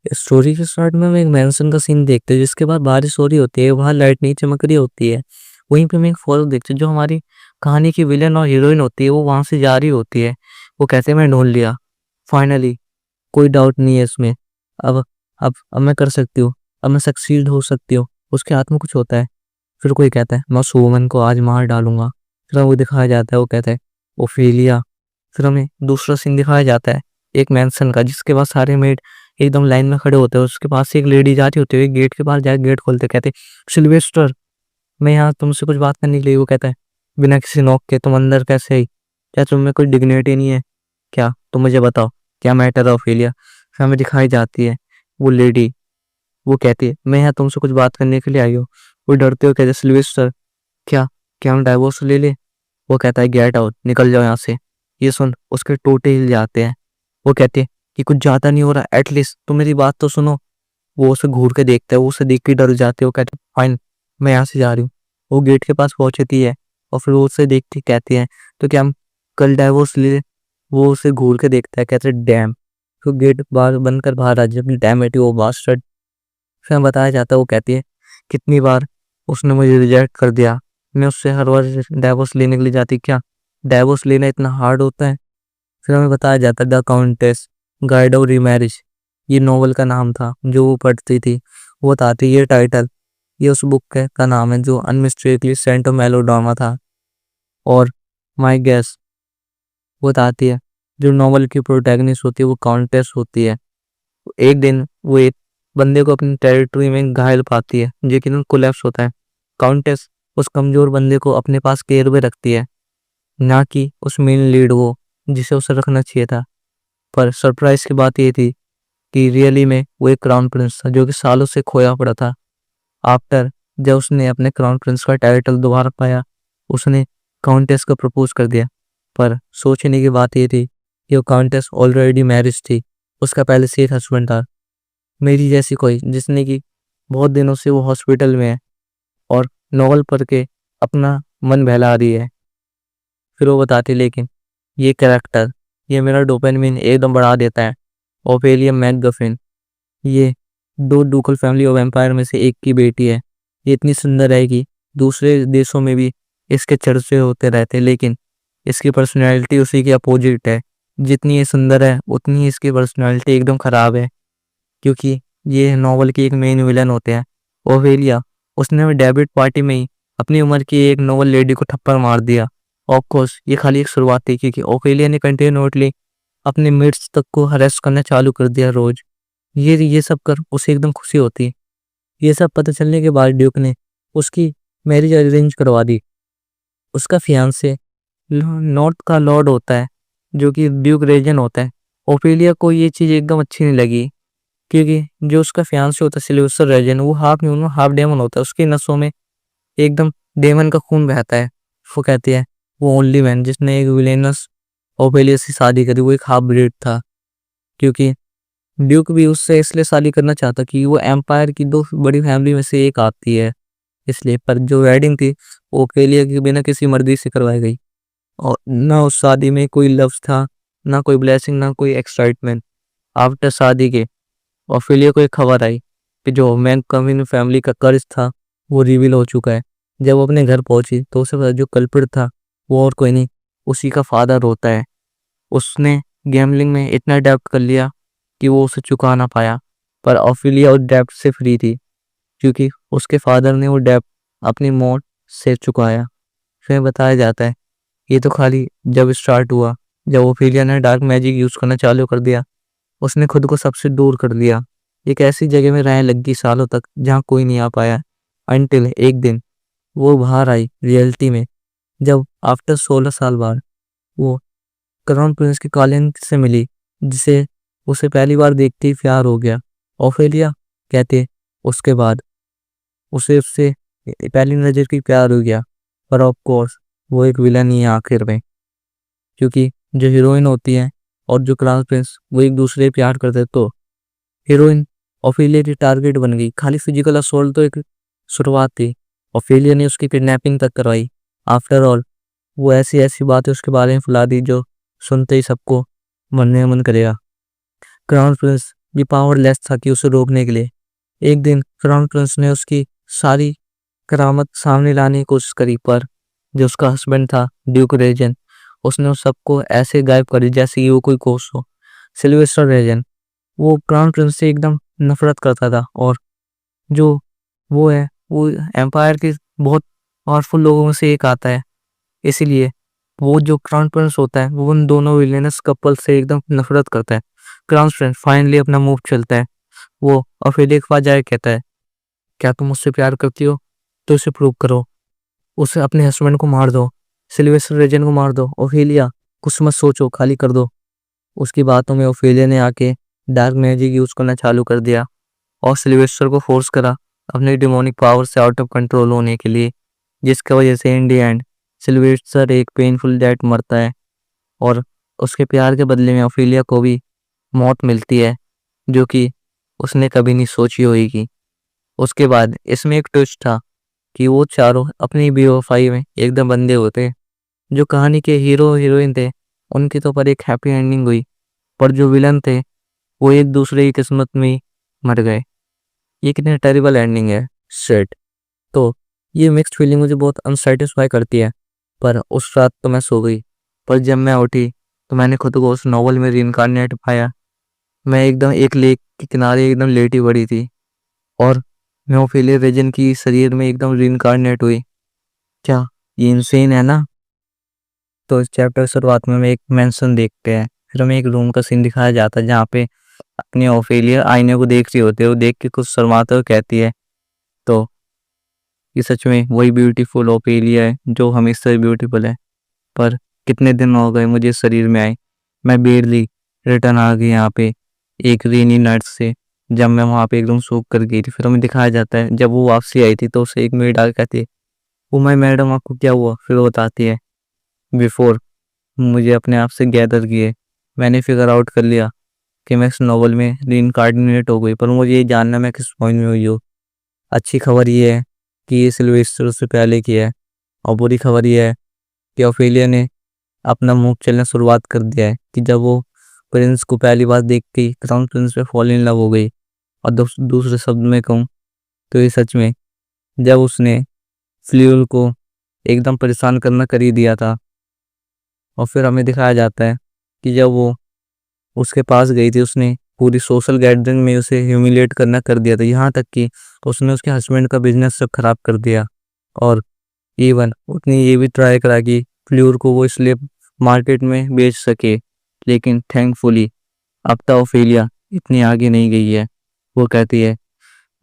Story के start में हम एक मैंसन का सीन देखते हैं जिसके बाद बारिश हो रही होती है, वहाँ लाइट नहीं चमक रही होती है। वहीं पे हम एक फॉरेस्ट देखते हैं जो हमारी कहानी की विलेन और हीरोइन होती है, वो वहाँ से जा रही होती है। वो कहते हैं मैं ढूँढ लिया, फाइनली कोई डाउट नहीं है इसमें। अब अब मैं कर सकती हूँ, अब मैं सक्सीड हो सकती हूँ। उसके हाथ में कुछ होता है। फिर कोई कहता है मैं उस वुमन को आज मार डालूँगा। फिर वो दिखाया जाता है, वो कहता है ओफेलिया। फिर हमें दूसरा सीन दिखाया जाता है एक मैंसन का जिसके पास सारे मेड एकदम लाइन में खड़े होते हैं। उसके पास से एक लेडी जाती होती है, गेट के पास जाके गेट खोलते कहते सिल्वेस्टर, मैं यहाँ तुमसे कुछ बात करने के लिए। वो कहता है बिना किसी नॉक के तुम अंदर कैसे आई? क्या तुम में कोई डिग्निटी नहीं है क्या? तुम मुझे बताओ क्या मैटर है ओफेलिया? फिर हमें दिखाई जाती है वो लेडी, वो कहती है मैं यहाँ तुमसे कुछ बात करने के लिए आई हूँ। वो डरते हुए कहते सिल्वेस्टर, क्या क्या हम डाइवोर्स ले ले? वो कहता है गेट आउट, निकल जाओ यहाँ से। ये सुन उसके टोटे हिल जाते हैं। वो कहती है कि कुछ ज्यादा नहीं हो रहा, एटलीस्ट तुम मेरी बात तो सुनो। वो उसे घूर के देखता है, वो उसे देख के डर जाती है। वो कहती है फाइन, मैं यहाँ से जा रही हूँ। वो गेट के पास पहुंचती है और फिर वो उसे देखती कहती है तो क्या हम कल डाइवोर्स ले लें? वो उसे घूर के देखता है, कहते हैं डैम। तो गेट बाहर बंद कर बाहर आ जाए, डैम बेटी वो बास्टर्ड। फिर हमें बताया जाता है, वो कहती है कितनी बार उसने मुझे रिजेक्ट कर दिया, मैं उससे हर बार डाइवोर्स लेने के लिए जाती, क्या डाइवोर्स लेना इतना हार्ड होता है? फिर हमें बताया जाता है the countess guide of remarriage, ये नॉवल का नाम था जो वो पढ़ती थी। वो बताती ये टाइटल, ये उस बुक का नाम है जो अनमिस्टेकली सेंट ऑफ मेलोड्रामा था। और माय गेस, वो बताती है जो नॉवल की प्रोटैगनिस्ट होती है वो काउंटेस होती है। एक दिन वो एक बंदे को अपनी टेरिटरी में घायल पाती है जो कि कोलैप्स होता है। काउंटेस उस कमजोर बंदे को अपने पास केयर में रखती है, ना कि उस मेन लीड वो जिसे उसे रखना चाहिए था। पर सरप्राइज की बात ये थी कि रियली में वो एक क्राउन प्रिंस था जो कि सालों से खोया पड़ा था। आफ्टर जब उसने अपने क्राउन प्रिंस का टाइटल दोबारा पाया, उसने काउंटेस को प्रपोज कर दिया। पर सोचने की बात ये थी कि वो काउंटेस ऑलरेडी मैरिज थी, उसका पहले से एक हस्बैंड था। मेरी जैसी कोई जिसने कि बहुत दिनों से वो हॉस्पिटल में है और नॉवल पढ़ के अपना मन बहला रही है। फिर वो बताती लेकिन ये कैरेक्टर, ये मेरा डोपामिन एकदम बढ़ा देता है। ओफेलिया मैकगफिन, ये दो डुकल फैमिली ऑफ एम्पायर में से एक की बेटी है। ये इतनी सुंदर है कि दूसरे देशों में भी इसके चर्चे होते रहते, लेकिन इसकी पर्सनैलिटी उसी के अपोजिट है। जितनी ये सुंदर है उतनी ही इसकी पर्सनैलिटी एकदम खराब है, क्योंकि ये नॉवल की एक मेन विलन होते हैं ओफेलिया। उसने डेबिट पार्टी में ही अपनी उम्र की एक नॉवल लेडी को थप्पड़ मार दिया। ऑफ कोर्स ये खाली एक शुरुआत थी, क्योंकि ओफेलिया ने कंटिन्यूअसली अपने मेट्स तक को हरेस करना चालू कर दिया रोज। ये सब कर उसे एकदम खुशी होती। ये सब पता चलने के बाद ड्यूक ने उसकी मैरिज अरेंज करवा दी। उसका फियांसे नॉर्थ का लॉर्ड होता है जो कि ड्यूक रेजन होता है। ओफेलिया को ये चीज़ एकदम अच्छी नहीं लगी, क्योंकि जो उसका फियांसे होता है सिल्वेस्टर रेजन, वो हाफ ह्यूमन हाफ डेमन होता है। उसकी नसों में एकदम डेमन का खून बहता है। वो कहती है वो ओनली मैन जिसने एक विलेनस ओफेलिया से शादी करी वो एक हाफ ब्रीड था, क्योंकि ड्यूक भी उससे इसलिए शादी करना चाहता कि वो एम्पायर की दो बड़ी फैमिली में से एक आती है इसलिए। पर जो वेडिंग थी वो ओफेलिया के बिना किसी मर्दी से करवाई गई, और ना उस शादी में कोई लव था, ना कोई ब्लेसिंग, ना कोई एक्साइटमेंट। आफ्टर शादी के ओफेलिया को एक खबर आई कि जो मैक कमिन फैमिली का कर्ज था वो रिवील हो चुका है। जब वो अपने घर पहुंची तो उसे पता जो कल्प्रिट था वो और कोई नहीं, उसी का फादर होता है। उसने गैम्बलिंग में इतना डेब्ट कर लिया कि वो उसे चुका ना पाया। पर ओफेलिया उस डेब्ट से फ्री थी, क्योंकि उसके फादर ने वो डेब्ट अपनी मौत से चुकाया। फिर बताया जाता है ये तो खाली जब स्टार्ट हुआ, जब ओफेलिया ने डार्क मैजिक यूज करना चालू कर दिया, उसने खुद को सबसे दूर कर दिया। एक ऐसी जगह में रहने लगी सालों तक जहाँ कोई नहीं आ पाया। अनटिल एक दिन वो बाहर आई रियलिटी में, जब आफ्टर 16 साल बाद वो क्राउन प्रिंस की कॉलिन से मिली, जिसे उसे पहली बार देखते ही प्यार हो गया। ओफेलिया कहते उसके बाद उसे उससे पहली नजर की प्यार हो गया। पर ऑफ कोर्स वो एक विलन ही है आखिर में, क्योंकि जो हीरोइन होती है और जो क्राउन प्रिंस वो एक दूसरे से प्यार करते, तो हीरोइन ओफेलिया की टारगेट बन गई। खाली फिजिकल असोल्ट तो एक शुरुआत थी, ओफेलिया ने उसकी किडनैपिंग तक करवाई। आफ्टर ऑल वो ऐसी ऐसी बातें उसके बारे में फैला दी जो सुनते ही सबको मरने का मन करेगा। क्राउन प्रिंस ये पावरलेस था कि उसे रोकने के लिए। एक दिन क्राउन प्रिंस ने उसकी सारी करामत सामने लाने की कोशिश करी, पर जो उसका हस्बैंड था ड्यूक रेजन, उसने उस सबको ऐसे गायब कर दिया जैसे कि वो कोई कोस हो। सिल्वेस्टर रेजन, वो क्राउन प्रिंस से एकदम नफरत करता था, और जो वो है वो एम्पायर के बहुत पावरफुल लोगों में से एक आता है। इसीलिए वो जो क्राउन प्रिंस होता है वो उन दोनों विलेनस कपल से एकदम नफरत करता है। क्राउन प्रिंस फाइनली अपना मूव चलता है। वो ऑफेलिया के पास जाके कहता है, क्या तुम मुझसे प्यार करती हो? तो इसे प्रूव करो। उसे अपने हस्बैंड को मार दो, सिल्वेस्टर रेजन को मार दो। ओफेलिया, कुछ मत सोचो, खाली कर दो। उसकी बातों में ओफेलिया ने आके डार्क मैजिक यूज करना चालू कर दिया और सिल्वेस्टर को फोर्स करा अपने डिमोनिक पावर से आउट ऑफ कंट्रोल होने के लिए, जिसकी वजह से इन दी एंड सिल्वेस्टर एक पेनफुल डेथ मरता है और उसके प्यार के बदले में ओफेलिया को भी मौत मिलती है, जो कि उसने कभी नहीं सोची होगी। उसके बाद इसमें एक ट्विस्ट था कि वो चारों अपनी बेवफाई में एकदम बंधे होते। जो कहानी के हीरो हीरोइन थे उनकी तो पर एक हैप्पी एंडिंग हुई, पर जो विलन थे वो एक दूसरे की किस्मत में ही मर गए। ये कितनी टेरिबल एंडिंग है। शिट। तो ये मिक्स्ड फीलिंग मुझे बहुत अनसेटिस्फाई करती है। पर उस रात तो मैं सो गई, पर जब मैं उठी तो मैंने खुद को उस नॉवल में रीइंकार्नेट पाया। मैं एकदम एक लेक के किनारे एकदम लेटी पड़ी थी और मैं ओफेलिया रेजन की शरीर में एकदम रीइंकार्नेट हुई। क्या ये इंसेन है ना? तो इस चैप्टर शुरुआत में हम एक मेंशन देखते हैं, फिर हमें एक रूम का सीन दिखाया जाता है जहाँ पे अपनी ओफेलिया आईने को देख रही होती है। वो देख के कुछ शर्माते हुए कहती है, तो ये सच में वही ब्यूटीफुल ओफेलिया है जो हमेशा ब्यूटीफुल है। पर कितने दिन हो गए मुझे इस शरीर में आए। मैं बेरली रिटर्न आ गई यहाँ पे एक रेनी नाइट से, जब मैं वहाँ पे एकदम सूख कर गई थी। फिर हमें दिखाया जाता है जब वो वापसी आई थी तो उसे एक मेड आके कहती है, ओ माय मैडम आपको क्या हुआ? फिर वो बताती है, बिफोर मुझे अपने आप से गैदर किए मैंने फिगर आउट कर लिया कि मैं इस नॉवल में रीइंकार्नेट हो गई, पर मुझे ये जानना मैं किस पॉइंट में हुई हूँ। अच्छी खबर ये है कि ये सिल्वेस्टर से पहले की है, और बुरी खबर ये है कि ऑफेलिया ने अपना मूव चलना शुरुआत कर दिया है कि जब वो प्रिंस को पहली बार देख के क्राउन प्रिंस पे फॉल इन लव हो गई। और दूसरे शब्द में कहूँ तो ये सच में जब उसने फ्ल्यूल को एकदम परेशान करना कर ही दिया था। और फिर हमें दिखाया जाता है कि जब वो उसके पास गई थी उसने पूरी सोशल गैदरिंग में उसे ह्यूमिलेट करना कर दिया था, यहाँ तक कि उसने उसके हस्बैंड का बिजनेस सब खराब कर दिया। और इवन उसने ये भी ट्राई करा कि फ्ल्यूर को वो इसलिए मार्केट में बेच सके, लेकिन थैंकफुली अब तक ओफेलिया इतनी आगे नहीं गई है। वो कहती है,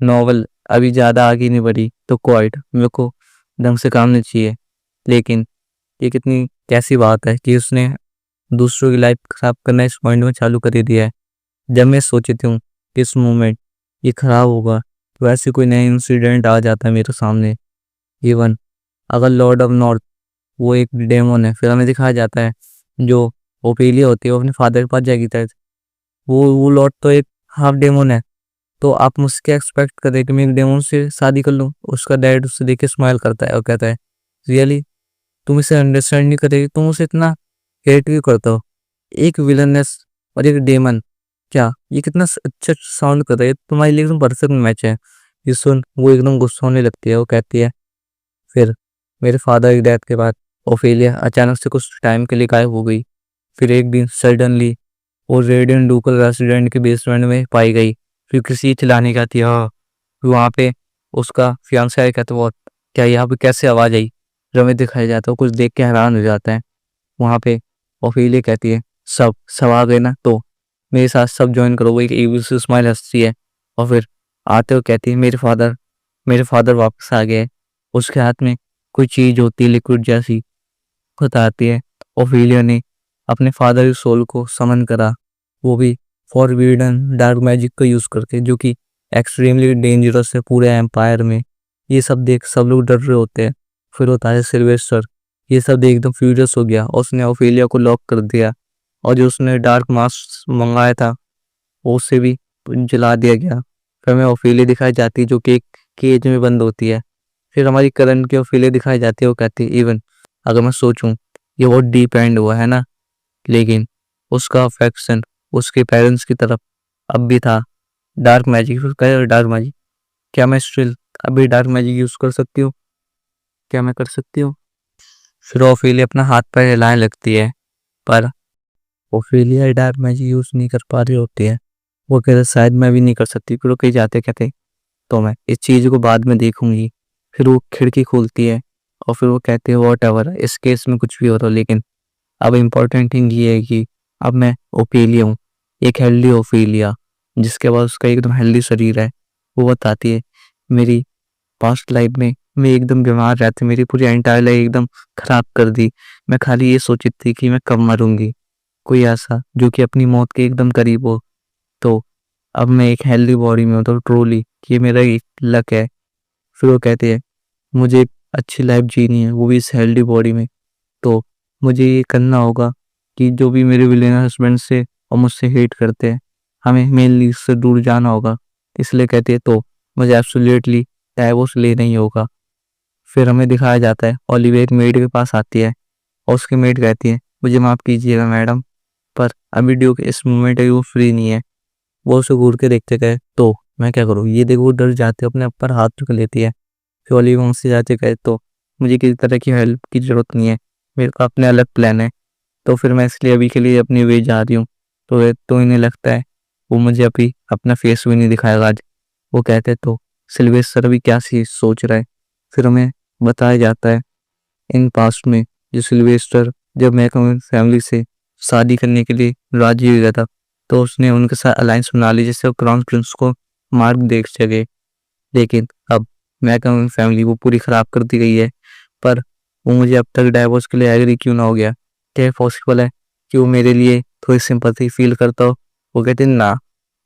नॉवल अभी ज़्यादा आगे नहीं बढ़ी तो क्वाइट मेरे को ढंग से काम नहीं चाहिए। लेकिन ये कितनी कैसी बात है कि उसने दूसरों की लाइफ खराब करना इस पॉइंट में चालू कर ही दिया है। जब मैं सोचती हूँ कि इस मोमेंट ये खराब होगा तो ऐसे कोई नया इंसिडेंट आ जाता है मेरे सामने। इवन अगर लॉर्ड ऑफ नॉर्थ वो एक डेमन है, फिर हमें दिखाया जाता है जो ओपेलिया होती है वो अपने फादर के पास जाएगी तक वो लॉर्ड तो एक हाफ डेमन है। तो आप मुझसे क्या एक्सपेक्ट करें कि मैं एक डेमन से शादी कर लूँ? उसका डैड उससे देख के स्माइल करता है और कहता है, रियली तुम इसे अंडरस्टैंड नहीं करेगी, तुम उसे इतना हेट क्यों करते हो? एक विलनेस और एक डेमन, क्या ये कितना अच्छा साउंड कर रहा है, तुम्हारे लिए एकदम परफेक्ट मैच है। ये सुन वो एकदम गुस्सा होने लगती है। वो कहती है, फिर मेरे फादर की डेथ के बाद ओफेलिया अचानक से कुछ टाइम के लिए गायब हो गई। फिर एक दिन सडनली वो रेडियन डूकल रेस्टोरेंट के बेसमेंट में पाई गई। फिर किसी चिल्लाने का थी, हाँ। फिर वहाँ पे उसका फियांसे आया, कहते वो क्या यहाँ पे कैसे आवाज़ आई? फिर हमें दिखाया जाता है, वो कुछ देख के हैरान हो जाता है। वहाँ पे ओफेलिया कहती है, सब सब आ गए ना, तो मेरे साथ सब ज्वाइन करो। वो एक एविल सी स्माइल हंसती है और फिर आते हुए कहती है, मेरे फादर वापस आ गए। उसके हाथ में कोई चीज होती है लिक्विड जैसी, बताती है ओफेलिया ने अपने फादर की सोल को समन करा, वो भी फॉरबिडन डार्क मैजिक का यूज करके, जो कि एक्सट्रीमली डेंजरस है पूरे एम्पायर में। ये सब देख सब लोग डर रहे होते हैं। फिर होता है सिल्वेस्टर, ये सब देख एकदम फ्यूरियस हो गया और उसने ओफेलिया को लॉक कर दिया, और जो उसने डार्क मास्क मंगाया था वो उससे भी जला दिया गया। फिर हमें ओफेलिया दिखाई जाती है जो कि एक केज में बंद होती है। फिर हमारी करण की ओफेलिया दिखाई जाती है, वो कहती है, इवन अगर मैं सोचूं ये बहुत डीप एंड हुआ है ना, लेकिन उसका अफेक्शन उसके पेरेंट्स की तरफ अब भी था डार्क मैजिक, फिर कहे डार्क मैजिक, क्या मैं स्टिल अभी डार्क मैजिक यूज कर सकती हूँ, क्या मैं कर सकती हूँ? फिर ओफिलिया अपना हाथ पैर हिलाने लगती है, पर ओफिलिया डार्क मैजिक यूज नहीं कर पा रही होती है। वो कहते शायद मैं भी नहीं कर सकती, फिर वो कहीं जाते कहते तो मैं इस चीज को बाद में देखूंगी। फिर वो खिड़की खोलती है और फिर वो कहते हैं वॉट एवर, इस केस में कुछ भी हो रहा, लेकिन अब इम्पोर्टेंट थिंग ये है कि अब मैं ओफिलिया हूँ, एक हेल्दी ओफिलिया, जिसके बाद उसका एकदम हेल्दी शरीर है। वो बताती है मेरी पास्ट लाइफ में मैं एकदम बीमार रहती, मेरी पूरी एंटायर लाइफ एकदम खराब कर दी। मैं खाली ये सोची थी कि मैं कब मरूंगी, कोई ऐसा जो कि अपनी मौत के एकदम करीब हो। तो अब मैं एक हेल्दी बॉडी में हूँ, तो ट्रूली ये मेरा एक लक है। फिर वो कहते हैं मुझे एक अच्छी लाइफ जीनी है, वो भी इस हेल्दी बॉडी में। तो मुझे ये करना होगा कि जो भी मेरे विलेन हस्बैंड से और मुझसे हेट करते हैं, हमें मेनली इससे दूर जाना होगा। इसलिए कहती है तो मुझे एब्सोल्युटली डाइवोर्स लेना ही होगा। फिर हमें दिखाया जाता है ओलिविया एक मेड के पास आती है और उसकी मेड कहती है मुझे माफ़ कीजिएगा मैडम, पर अभी ड्यूक इस मोमेंट वो फ्री नहीं है। वो उसे घूर के देखते गए तो मैं क्या करूँ, ये देखो वो डर जाते अपने ऊपर हाथ रख लेती है। फिर ओलिविया उनसे जाते गए तो मुझे किसी तरह की हेल्प की जरूरत नहीं है, मेरे को अपने अलग प्लान है, तो फिर मैं इसलिए अभी के लिए अपनी वे जा रही हूँ। तो इन्हें लगता है वो मुझे अभी अपना फेस भी नहीं दिखाएगा आज। वो कहते तो सिल्वेस्टर अभी क्या सी सोच रहा है। फिर हमें बताया जाता है इन पास्ट में जो सिल्वेस्टर जब मैकमोहन फैमिली से शादी करने के लिए राजी हो गया था, तो उसने उनके साथ अलायंस बना ली जिससे वो क्राउन प्रिंस को मार्ग देख सके। लेकिन अब मैकमोहन फैमिली वो पूरी खराब कर दी गई है, पर वो मुझे अब तक डाइवोर्स के लिए एग्री क्यों ना हो गया? क्या पॉसिबल है कि वो मेरे लिए थोड़ी सिंपैथी फील करता हो? वो कहते ना,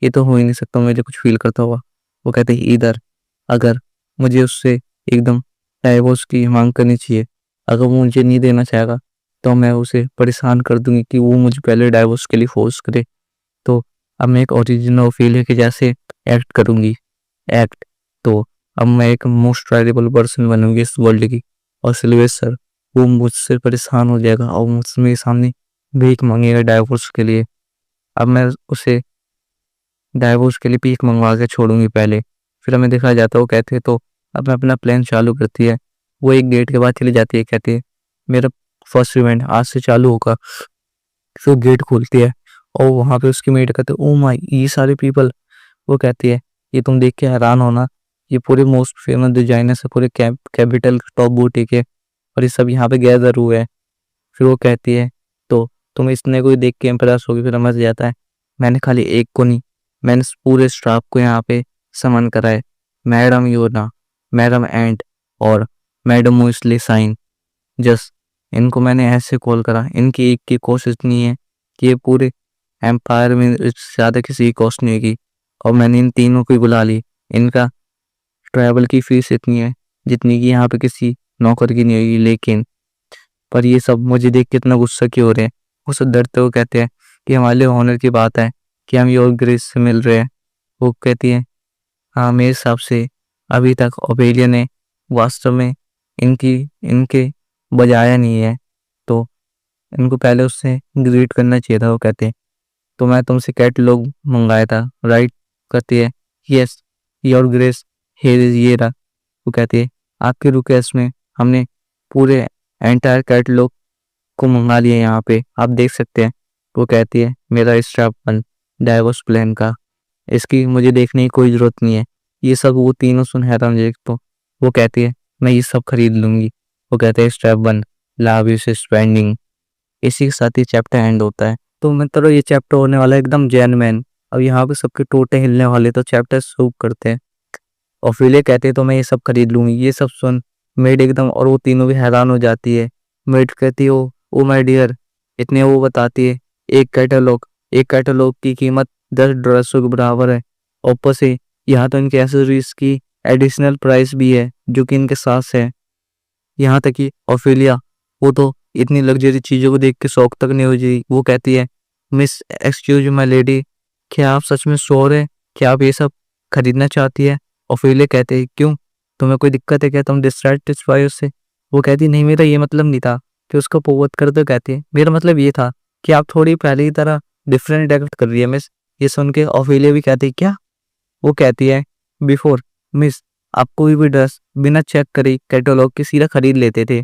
ये तो हो ही नहीं सकता मुझे कुछ फील करता हुआ। वो कहते इधर अगर मुझे उससे एकदम डाइवोर्स की मांग करनी चाहिए, अगर वो मुझे नहीं देना चाहेगा तो मैं उसे परेशान कर दूंगी कि वो मुझे पहले डाइवोर्स के लिए फोर्स करे। तो अब मैं एक ओरिजिनल ओफिलिया के जैसे एक्ट करूंगी, एक्ट। तो अब मैं एक मोस्ट वैल्यूएबल पर्सन बनूंगी इस वर्ल्ड की, और सिल्वेस्टर वो मुझसे परेशान हो जाएगा और मुझसे मेरे सामने भीख मांगेगा डाइवोर्स के लिए। अब मैं उसे डाइवोर्स के लिए भीख मंगवा के छोड़ूंगी पहले। फिर हमें दिखाया जाता है वो कहते हैं तो अब मैं अपना प्लान चालू करती है। वो एक गेट के बाद चली जाती है, कहती है मेरा फर्स्ट इवेंट आज से चालू होगा। फिर गेट खोलती है और वहां पे उसकी मेट कहते ओ माय ये सारे पीपल। वो कहती है ये तुम देख के हैरान होना, ये पूरे मोस्ट फेमस डिजाइनर्स है, पूरे कैपिटल टॉप बूटीक है, और ये सब यहाँ पे गैदर हुए हैं। फिर वो कहती है तो तुम इसने कोई देख के इम्प्रेस होगी? फिर समझ जाता है मैंने खाली एक को नहीं, मैंने इस पूरे स्टाफ को यहाँ पे समन करा है। मैडम योना, मैडम एंट और मैडम मुइसली साइन, जस्ट इनको मैंने ऐसे कॉल करा, इनकी एक की कोशिश नहीं है कि ये पूरे एम्पायर में इससे ज़्यादा किसी की कॉस्ट नहीं होगी, और मैंने इन तीनों को ही बुला ली। इनका ट्रैवल की फीस इतनी है जितनी कि यहाँ पे किसी नौकर की नहीं होगी, लेकिन पर ये सब मुझे देख के इतना गुस्सा क्यों हो रहे हैं? वो सब डरते हुए कहते हैं कि हमारे लिए ऑनर की बात है कि हम योर ग्रेस से मिल रहे हैं। वो कहती है हाँ मेरे हिसाब से अभी तक ओबेलिया ने वास्तव में इनकी इनके बजाया नहीं है, तो इनको पहले उससे ग्रीट करना चाहिए था। वो कहते हैं तो मैं तुमसे कैटलॉग मंगाया था राइट? कहती है yes your grace, here is ये रहा। वो कहती है आपके रिक्वेस्ट में हमने पूरे एंटायर कैटलॉग को मंगा लिया, यहाँ पे आप देख सकते हैं। वो कहती है मेरा स्टाफ वन डाइवोर्स प्लान का, इसकी मुझे देखने की कोई जरूरत नहीं है। ये सब वो तीनों सुन हैरान देख तो वो कहती है मैं ये सब खरीद लूंगी। वो कहते हैं step one love is spending. इसी के साथ ही चैप्टर एंड होता है। तो मतलब ये चैप्टर होने वाला है एकदम जेन्युइन। अब यहाँ पे सबके टोटे हिलने वाले, तो चैप्टर शुरू करते हैं। ऑफिलिया कहते हैं तो मैं ये सब खरीद लूंगी। ये सब सुन मेड एकदम, और वो तीनों भी हैरान हो जाती है। मेड कहती है ओ माय डियर, इतने वो बताती है एक कैटलॉग की कीमत 10 ड्रेसों के बराबर है। ऊपर से यहाँ तो इनके एसेसरीज की एडिशनल प्राइस भी है जो कि इनके साथ है। यहाँ तक कि ऑफिलिया वो तो इतनी लग्जरी चीजों को देख के शौक तक नहीं हो जाई। वो कहती है मिस एक्सक्यूज माय लेडी, क्या आप सच में श्योर है कि आप ये सब खरीदना चाहती है? ऑफिलिया कहते हैं क्यों, तुम्हें कोई दिक्कत है क्या, तुम डिससेटिस्फाई उससे? वो कहती नहीं मेरा ये मतलब नहीं था कि उसका पोवत कर दो। कहती है मेरा मतलब ये था कि आप थोड़ी पहले की तरह डिफरेंट एक्ट कर रही है मिस, ये सुन के ओफेलिया भी कहती है क्या? वो कहती है बिफोर मिस आप कोई भी ड्रेस बिना चेक करे कैटलॉग के सीधा खरीद लेते थे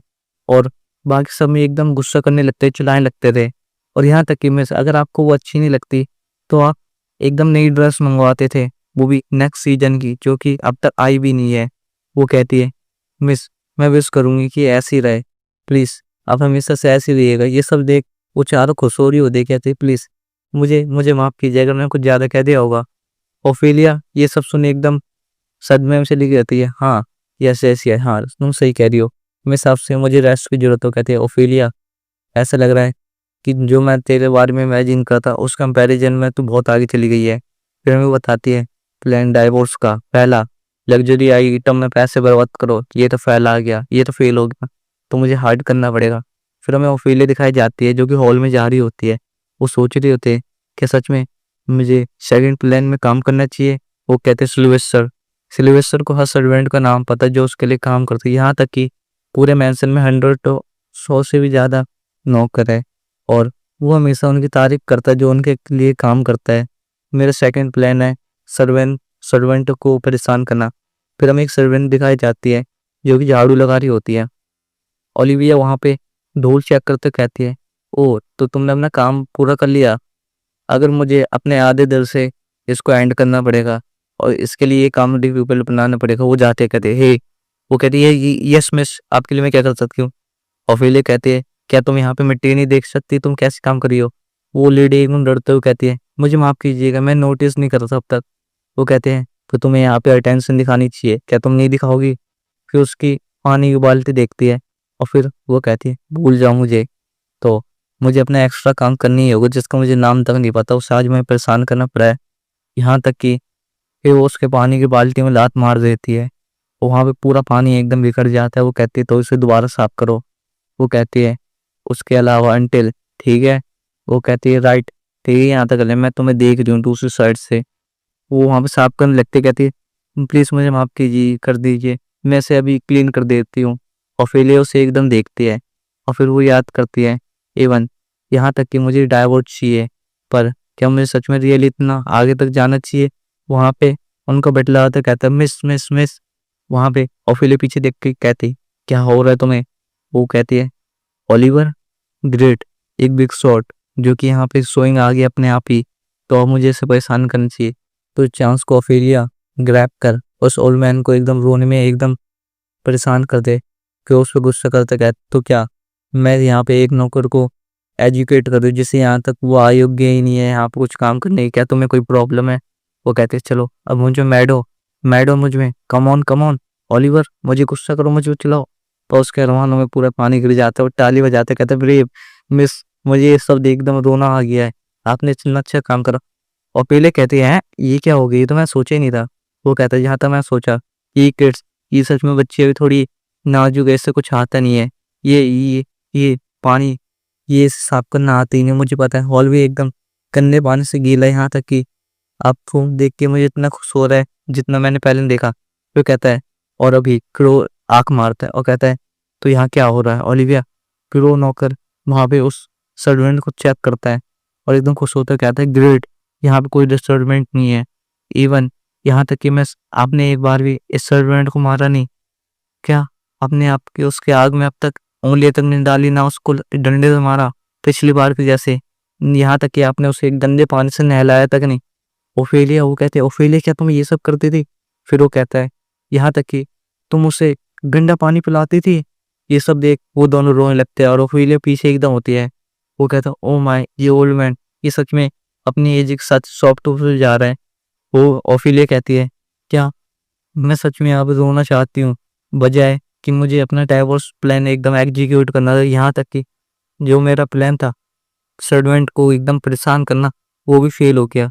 और बाकी सब में एकदम गुस्सा करने लगते चिल्लाने लगते थे और यहाँ तक कि मिस अगर आपको वो अच्छी नहीं लगती तो आप एकदम नई ड्रेस मंगवाते थे, वो भी नेक्स्ट सीजन की जो कि अब तक आई भी नहीं है। वो कहती है मिस मैं विश करूंगी कि ऐसी रहे, प्लीज़ आप हमेशा से ऐसे ही रहिएगा। ये सब देख वो चारों खुश हो रही होती है, कहती प्लीज़ मुझे मुझे माफ़ कीजिए अगर मैंने कुछ ज़्यादा कह दिया होगा। ओफेलिया ये सब सुने एकदम सदमे में चली जाती है। हाँ यस यस यस हाँ तुम सही कह रही हो, मिस आपसे मुझे रेस्ट की जरूरत हो। कहती है ओफेलिया ऐसा लग रहा है कि जो मैं तेरे बारे में इमेजिन करता उस कंपैरिजन में तू बहुत आगे चली गई है। फिर हमें बताती है प्लान डाइवोर्स का पहला लग्जरी आइटम में पैसे बर्बाद करो, ये तो फेल आ गया, ये तो फेल हो गया, तो मुझे हार्ड करना पड़ेगा। फिर हमें ओफेलिया दिखाई जाती है जो कि हॉल में जा रही होती है। वो सोच रही होती है कि सच में मुझे सेकंड प्लान में काम करना चाहिए। वो कहते हैं सिल्वेस्टर, सिल्वेस्टर को हर सर्वेंट का नाम पता है जो उसके लिए काम करती है, यहाँ तक कि पूरे मैंसन में 100 तो 100 से भी ज़्यादा नौकर है और वो हमेशा उनकी तारीफ करता है जो उनके लिए काम करता है। मेरा सेकंड प्लान है सर्वेंट को परेशान करना। फिर हमें एक सर्वेंट दिखाई जाती है जो कि झाड़ू लगा रही होती है। ओलिविया वहाँ पे धूल चेक करते कहती है ओ तो तुमने अपना काम पूरा कर लिया, अगर मुझे अपने आधे दिल से इसको एंड करना पड़ेगा और इसके लिए ये कॉमेडी पीपल बनाना पड़ेगा। वो जाते कहते हे वो कहती है यस मिस आपके लिए मैं क्या कर सकती हूँ। ओफेलिया कहती है क्या तुम यहाँ पे मिट्टी नहीं देख सकती, तुम कैसे काम कर रही हो। वो लेडी एकदम डरते हुए कहती है मुझे माफ़ कीजिएगा मैं नोटिस नहीं कर रहा था अब तक। वो कहते हैं तो तुम्हें यहाँ पे अटेंशन दिखानी चाहिए, क्या तुम नहीं दिखाओगी। फिर उसकी पानी की बाल्टी देखती है और फिर वो कहती है भूल जाओ मुझे, तो मुझे अपना एक्स्ट्रा काम करनी ही होगा जिसका मुझे नाम तक नहीं पता, उसे आज मैं परेशान करना पड़ा है। यहाँ तक कि फिर वो उसके पानी की बाल्टी में लात मार देती है, वहाँ पे पूरा पानी एकदम बिखर जाता है। वो कहती है तो इसे दोबारा साफ करो। वो कहती है उसके अलावा अंटिल ठीक है। वो कहती है राइट ठीक है यहाँ तक ले मैं तुम्हें देख रही हूँ दूसरी साइड से। वो वहाँ पे साफ करने लगती कहती है प्लीज़ मुझे माफ़ कीजिए कर दीजिए मैं इसे अभी क्लीन कर देती हूँ। ओफेलिया उसे एकदम देखती है और फिर वो याद करती है एवन यहाँ तक कि मुझे डाइवोर्स चाहिए पर क्या मुझे सच में रियली इतना आगे तक जाना चाहिए। वहाँ पे उनका बटला आता कहता है मिस मिस मिस। वहाँ पे ओफेलिया पीछे देख के कहती क्या हो रहा है तुम्हें। वो कहती है ओलिवर ग्रेट एक बिग शॉट जो कि यहाँ पे शोइंग आ गया अपने आप ही, तो अब मुझे इसे परेशान करना चाहिए। तो चांस को ओफेलिया ग्रैब कर उस ओल्ड मैन को एकदम रोने में एकदम परेशान कर दे कि उस पर गुस्सा करते कहते तो क्या मैं यहाँ पे एक नौकर को एजुकेट कर दूँ जिसे यहाँ तक वो अयोग्य ही नहीं है यहाँ पे कुछ काम करने की, क्या तुम्हें कोई प्रॉब्लम है। वो कहते चलो अब मुझे मैडो मैडो मुझ में कम ऑन ओलिवर मुझे गुस्सा करो मुझे चिल्लाओ। तो उसके रवानों में पूरा पानी गिर जाता है और ताली बजाते कहते ब्रेव मिस मुझे ये सब देख एकदम रोना आ गया है, आपने इतना अच्छा काम करा। और पहले कहते हैं ये क्या हो गया, ये तो मैं सोचा ही नहीं था। वो कहता है जहाँ तक मैं सोचा ये किड्स ये सच में बच्चे अभी थोड़ी नाजुक है, इससे कुछ आता नहीं है। ये पानी ये साफ करना आता ही नहीं मुझे पता है। हॉल भी एकदम गंदे पानी से गीला है, यहाँ तक कि आपको देख के मुझे इतना खुश हो रहा है जितना मैंने पहले नहीं देखा। तो कहता है और अभी क्रो आंख मारता है और कहता है तो यहाँ क्या हो रहा है ओलिविया। क्रो नौकर वहाँ पे उस सर्वेंट को चेक करता है और एकदम खुश होता है कहता है ग्रेट यहाँ पे कोई डिस्टर्बेंट नहीं है। इवन यहाँ तक कि मैं आपने एक बार भी इस सर्वेंट को मारा नहीं क्या, आपने आपके उसके आग में अब तक उंगली तक नहीं डाली ना उसको डंडे से मारा पिछली बार की जैसे, यहाँ तक कि आपने उसे एक गंदे पानी से नहलाया तक नहीं। ओफेलिया वो कहते हैं ओफेलिया क्या तुम ये सब करती थी। फिर वो कहता है यहाँ तक कि तुम उसे गंदा पानी पिलाती थी। ये सब देख वो दोनों रोने लगते हैं और ओफेलिया पीछे एकदम होती है। वो कहता है ओ माय ये ओल्ड मैन ये सच में अपनी एज के साथ सॉफ्ट हो जा रहा है। वो ओफेलिया कहती है क्या मैं सच में यहाँ पे रोना चाहती हूँ बजाय कि मुझे अपना डाइवोर्स प्लान एकदम एग्जीक्यूट करना था। यहाँ तक कि जो मेरा प्लान था सर्वेंट को एकदम परेशान करना वो भी फेल हो गया।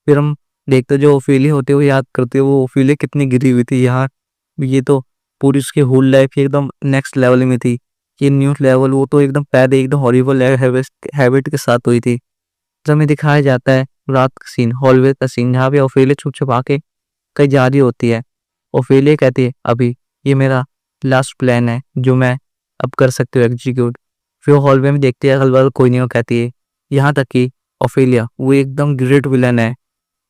फिर हम देखते जो ओफेलिया होते वो याद करते वो ओफेलिया कितनी गिरी हुई थी यार, ये तो पूरी उसकी होल लाइफ एकदम नेक्स्ट लेवल में थी। ये न्यू लेवल वो तो एकदम पहले एकदम हॉरिबल हैबिट के साथ हुई थी। जब हमें दिखाया जाता है रात का सीन हॉलवे का सीन जहाँ पे ओफेलिया छुप छुपा के कहीं जा रही होती है। ओफेलिया कहती है अभी ये मेरा लास्ट प्लान है जो मैं अब कर सकती हूँ एग्जीक्यूट। फिर हॉलवे में देखती है अगल बगल कोई नहीं, वो कहती है यहाँ तक कि ओफेलिया वो एकदम ग्रेट विलन है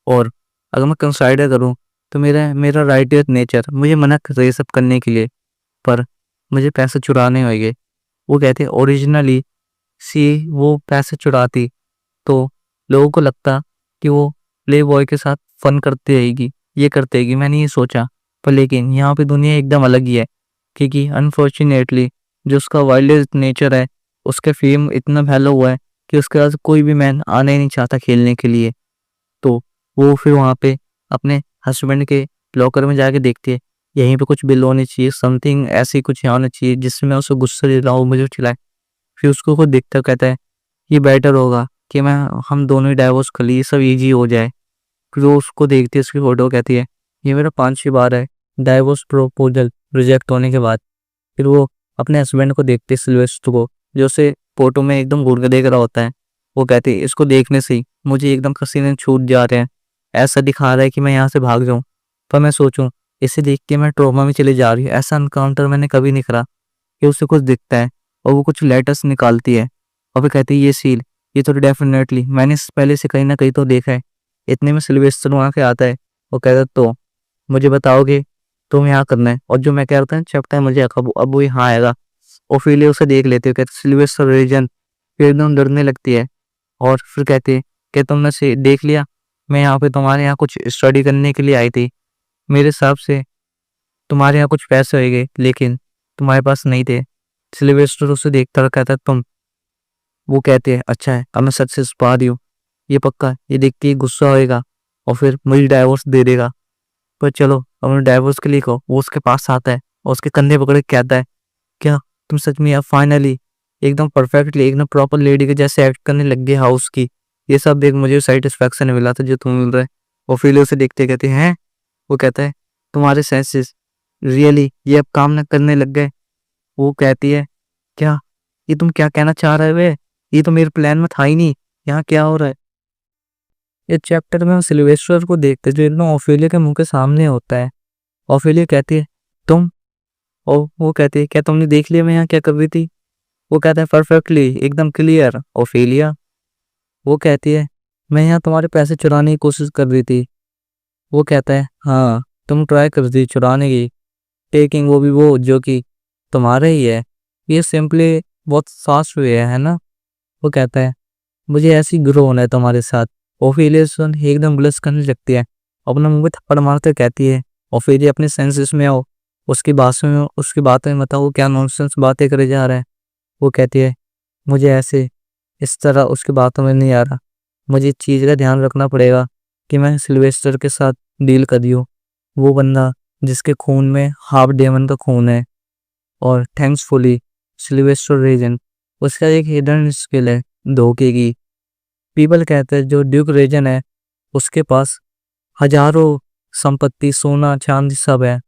और अगर मैं कंसाइडर करूँ तो मेरा मेरा राइट नेचर मुझे मना कर रही है सब करने के लिए, पर मुझे पैसे चुराने होंगे। वो कहते हैं ओरिजिनली सी वो पैसे चुराती तो लोगों को लगता कि वो प्ले बॉय के साथ फन करती रहेगी, ये करती रहेगी। मैंने ये सोचा, पर लेकिन यहाँ पे दुनिया एकदम अलग ही है, क्योंकि अनफॉर्चुनेटली जो उसका वाइल्ड नेचर है, उसके फेम इतना फैला हुआ है कि उसके पास कोई भी मैन आना ही नहीं चाहता खेलने के लिए। तो वो फिर वहाँ पे अपने हस्बैंड के लॉकर में जाके देखती है, यहीं पे कुछ बिल होनी चाहिए, समथिंग ऐसी कुछ यहाँ होना चाहिए जिससे मैं उसको गुस्सा दे रहा हूँ मुझे चिल्लाए। फिर उसको खुद दिखता कहता है ये बेटर होगा कि मैं हम दोनों ही डाइवोर्स कर लिए, सब इजी हो जाए। फिर वो उसको देखती है, उसकी फोटो, कहती है ये मेरा 5वीं बार है डाइवोर्स प्रपोजल रिजेक्ट होने के बाद। फिर वो अपने हस्बैंड को देखती है, सिल्वेस्टर को, जो उसे फोटो में एकदम घूर के देख रहा होता है। वो कहती है इसको देखने से ही मुझे एकदम पसीने छूट जा रहे हैं, ऐसा दिखा रहा है कि मैं यहाँ से भाग जाऊँ। पर मैं सोचूं इसे देख के मैं ट्रॉमा में चली जा रही हूँ, ऐसा एनकाउंटर मैंने कभी नहीं करा। कि उसे कुछ दिखता है और वो कुछ लेटर्स निकालती है और फिर कहती है ये सील, ये तो डेफिनेटली मैंने पहले से कहीं ना कहीं तो देखा है। इतने में सिल्वेस्टर वहाँ के आता है। वो कहता है तो मुझे बताओगे तुम यहाँ करना है, और जो मैं कह रहा था चपटा है मुझे अब वो यहाँ आएगा। ओफिलिया उसे देख लेते हो, कहते सिल्वेस्टर रीजन, फिर एकदम डरने लगती है। और फिर कहते कि तुमने से देख लिया, मैं यहाँ पे तुम्हारे यहाँ कुछ स्टडी करने के लिए आई थी, मेरे हिसाब से तुम्हारे यहाँ कुछ पैसे होंगे लेकिन तुम्हारे पास नहीं थे। सिल्वेस्टर उसे देखता कहता तुम, वो कहते हैं अच्छा है अब मैं सच से छुपा रही हूँ, ये पक्का, ये देख के गुस्सा होएगा और फिर मुझे डाइवोर्स दे देगा। पर चलो अब उन्हें डाइवोर्स के लिए कहो। वो उसके पास आता है और उसके कंधे पकड़ के कहता है क्या तुम सच में अब फाइनली एकदम परफेक्टली एकदम प्रॉपर लेडी के जैसे एक्ट करने लग गए हाउस की। ये सब देख मुझे सेटिस्फेक्शन मिला था जो तुम्हें मिल रहा है। और फिर उसे देखते कहते हैं, वो कहता है तुम्हारे सेंसेस रियली ये अब काम न करने लग गए। वो कहती है क्या, ये तुम क्या कहना चाह रहे हो, ये तो मेरे प्लान में था ही नहीं, यहाँ क्या हो रहा है। इस चैप्टर में हम सिल्वेस्टर को देखते हैं जो एकदम ऑफेलिया के मुंह के सामने होता है। ऑफेलिया कहती है तुम, और वो कहती है क्या तुमने देख लिया मैं यहाँ क्या कर रही थी। वो कहता है परफेक्टली एकदम क्लियर ऑफेलिया। वो कहती है मैं यहाँ तुम्हारे पैसे चुराने की कोशिश कर रही थी। वो कहता है हाँ तुम ट्राई कर रही चुराने की, टेकिंग वो भी वो जो कि तुम्हारा ही है। ये सिंपली बहुत फास्ट वे है ना। वो कहता है मुझे ऐसी ग्रो होना है तुम्हारे साथ। ओफेलिया सुन एकदम ब्लश करने लगती है, अपना मुंह पे थप्पड़ मारते कहती है ओफेलिया अपने सेंसेस में आओ, उसकी बातों में बताओ वो क्या नॉनसेंस बातें करे जा रहा है। वो कहती है मुझे ऐसे इस तरह उसकी बातों में नहीं आ रहा, मुझे इस चीज़ का ध्यान रखना पड़ेगा कि मैं सिल्वेस्टर के साथ डील कर दियो, वो बंदा जिसके खून में हाफ डेमन का खून है। और थैंक्सफुली सिल्वेस्टर रीजन उसका एक हिडन स्किल है धोखे की। पीपल कहते हैं जो ड्यूक रीजन है उसके पास हजारों संपत्ति सोना चांदी सब है,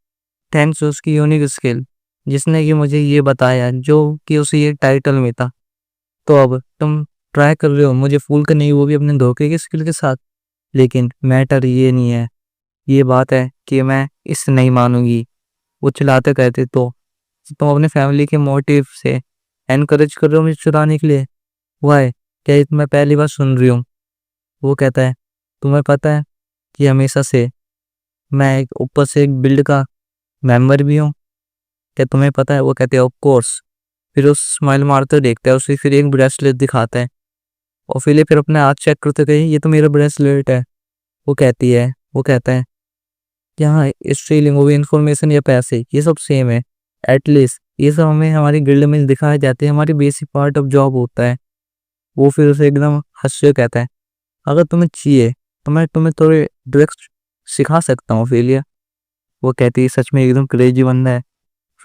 थैंक्स टू उसकी यूनिक स्किल जिसने कि मुझे ये बताया जो कि उसे ये टाइटल में था। तो अब तुम ट्राई कर रहे हो मुझे फूल करने की, वो भी अपने धोखे की स्किल के साथ। लेकिन मैटर ये नहीं है, ये बात है कि मैं इसे नहीं मानूंगी। वो चिल्लाते कहते तो तुम अपने फैमिली के मोटिव से एनकरेज कर रहे हो मुझे चुराने के लिए, वाई, क्या ये तो मैं पहली बार सुन रही हूँ। वो कहता है तुम्हें पता है कि हमेशा से मैं एक ऊपर से एक बिल्ड का मेंबर भी हूँ, क्या तुम्हें पता है। वो कहते हैं ऑफ कोर्स। फिर उस स्माइल मारते देखता है उसे, फिर एक ब्रेसलेट दिखाता है और फिर अपने हाथ चेक करते कहे ये तो मेरा ब्रेसलेट है। वो कहती है, वो कहता है यहाँ स्टीलिंग वो इन्फॉर्मेशन या पैसे ये सब सेम है, एटलीस्ट ये सब हमें हमारी गिल्ड में दिखाए जाते हैं, हमारी बेसिक पार्ट ऑफ जॉब होता है। वो फिर उसे एकदम हंस के कहता है अगर तुम्हें चाहिए तो मैं तुम्हें थोड़े ट्रिक्स सिखा सकता हूँ ऑफेलिया। वो कहती है सच में एकदम क्रेजी बंदा है।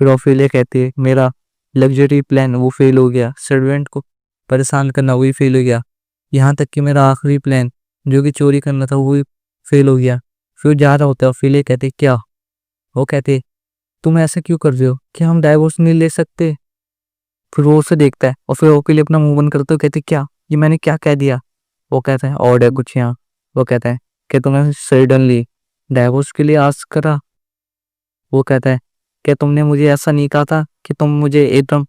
फिर ऑफेलिया कहती है मेरा लग्जरी प्लान वो फेल हो गया, सर्वेंट को परेशान करना वही फेल हो गया, यहाँ तक कि मेरा आखिरी प्लान जो कि चोरी करना था वो भी फेल हो गया। फिर जा रहा होता है, ऑफेलिया कहते क्या। वो कहते तुम ऐसा क्यों कर रहे हो, क्या हम डाइवोर्स नहीं ले सकते। फिर वो उसे देखता है और फिर ओके अपना मुंह बंद करते हो, कहते क्या ये मैंने क्या कह दिया। वो कहता है और है कुछ यहाँ। वो कहता है कि तुमने सडनली डाइवोर्स के लिए आस्क करा। वो कहता है क्या तुमने मुझे ऐसा नहीं कहा था कि तुम मुझे एकदम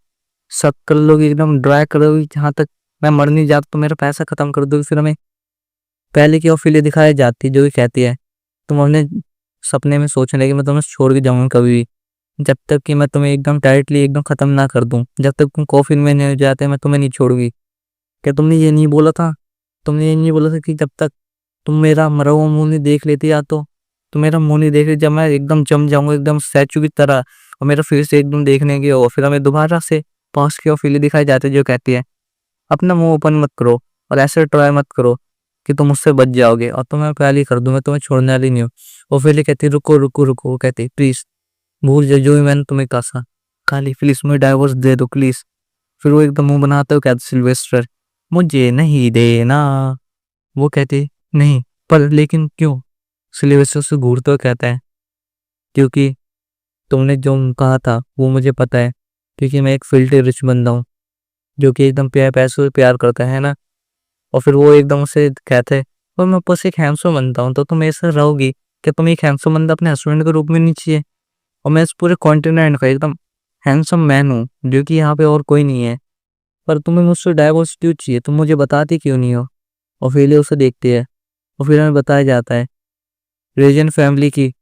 शक कर लोगी, एकदम ड्राई करोगी, जहाँ तक मैं मर नहीं जाता तो मेरा पैसा खत्म कर दोगी फिर हमें। पहले की ओफिलिया दिखाई जाती है, जो कि कहती है तुम अपने सपने में सोच रहे कि मैं तुम्हें छोड़ के जाऊंगा कभी भी, जब तक कि मैं तुम्हें एकदम टाइटली एकदम खत्म ना कर दूं, जब तक तुम कॉफिन में नहीं जाते मैं तुम्हें नहीं छोड़ूंगी। क्या तुमने ये नहीं बोला था? तुमने ये नहीं बोला था कि जब तक तुम मेरा मरा हुआ मुंह नहीं देख लेती, या तो तुम मेरा मुंह नहीं देख लेती, जब मैं एकदम जम जाऊंगा एकदम स्टैचू की तरह और मेरा फेस एकदम देखने की, और फिर हमें दोबारा से पास की ओफिलिया दिखाई जाती है, जो कहती है अपना मुंह ओपन मत करो और ऐसे ट्राई मत करो कि तुम मुझसे बच जाओगे, और तो मैं पहले ही कर दूं, मैं तुम्हें छोड़ने वाली नहीं हूँ। ओफिलिया कहती है रुको रुको रुको, वो कहती है प्लीज भूल जाओ जो भी मैंने तुम्हें कहा था, खाली प्लीज मुझे डाइवोर्स दे दो प्लीज। फिर वो एकदम मुंह बनाते हुए कहते सिल्वेस्टर मुझे नहीं देना। वो कहती नहीं, पर लेकिन क्यों? सिल्वेस्टर से घूरते हुए कहता है क्योंकि तुमने जो कहा था वो मुझे पता है, क्योंकि मैं एक फिल्टी रिच बंदा हूँ जो कि एकदम पैसों से प्यार करता है ना। और फिर वो एकदम से कहते हैं और मैं ऊपर से एक हैंडसम बनता हूँ, तो तुम ऐसे रहोगी कि तुम एक हैंडसम बंदा अपने हस्बैंड के रूप में नहीं चाहिए? और मैं इस पूरे कॉन्टिनेंट का एकदम हैंडसम मैन हूँ जो कि यहाँ पे और कोई नहीं है, पर तुम्हें मुझसे डाइवोर्स क्यों चाहिए? तुम मुझे बताती क्यों नहीं हो? ओफिलिया उसे देखती है और फिर हमें बताया जाता है रेजन फैमिली की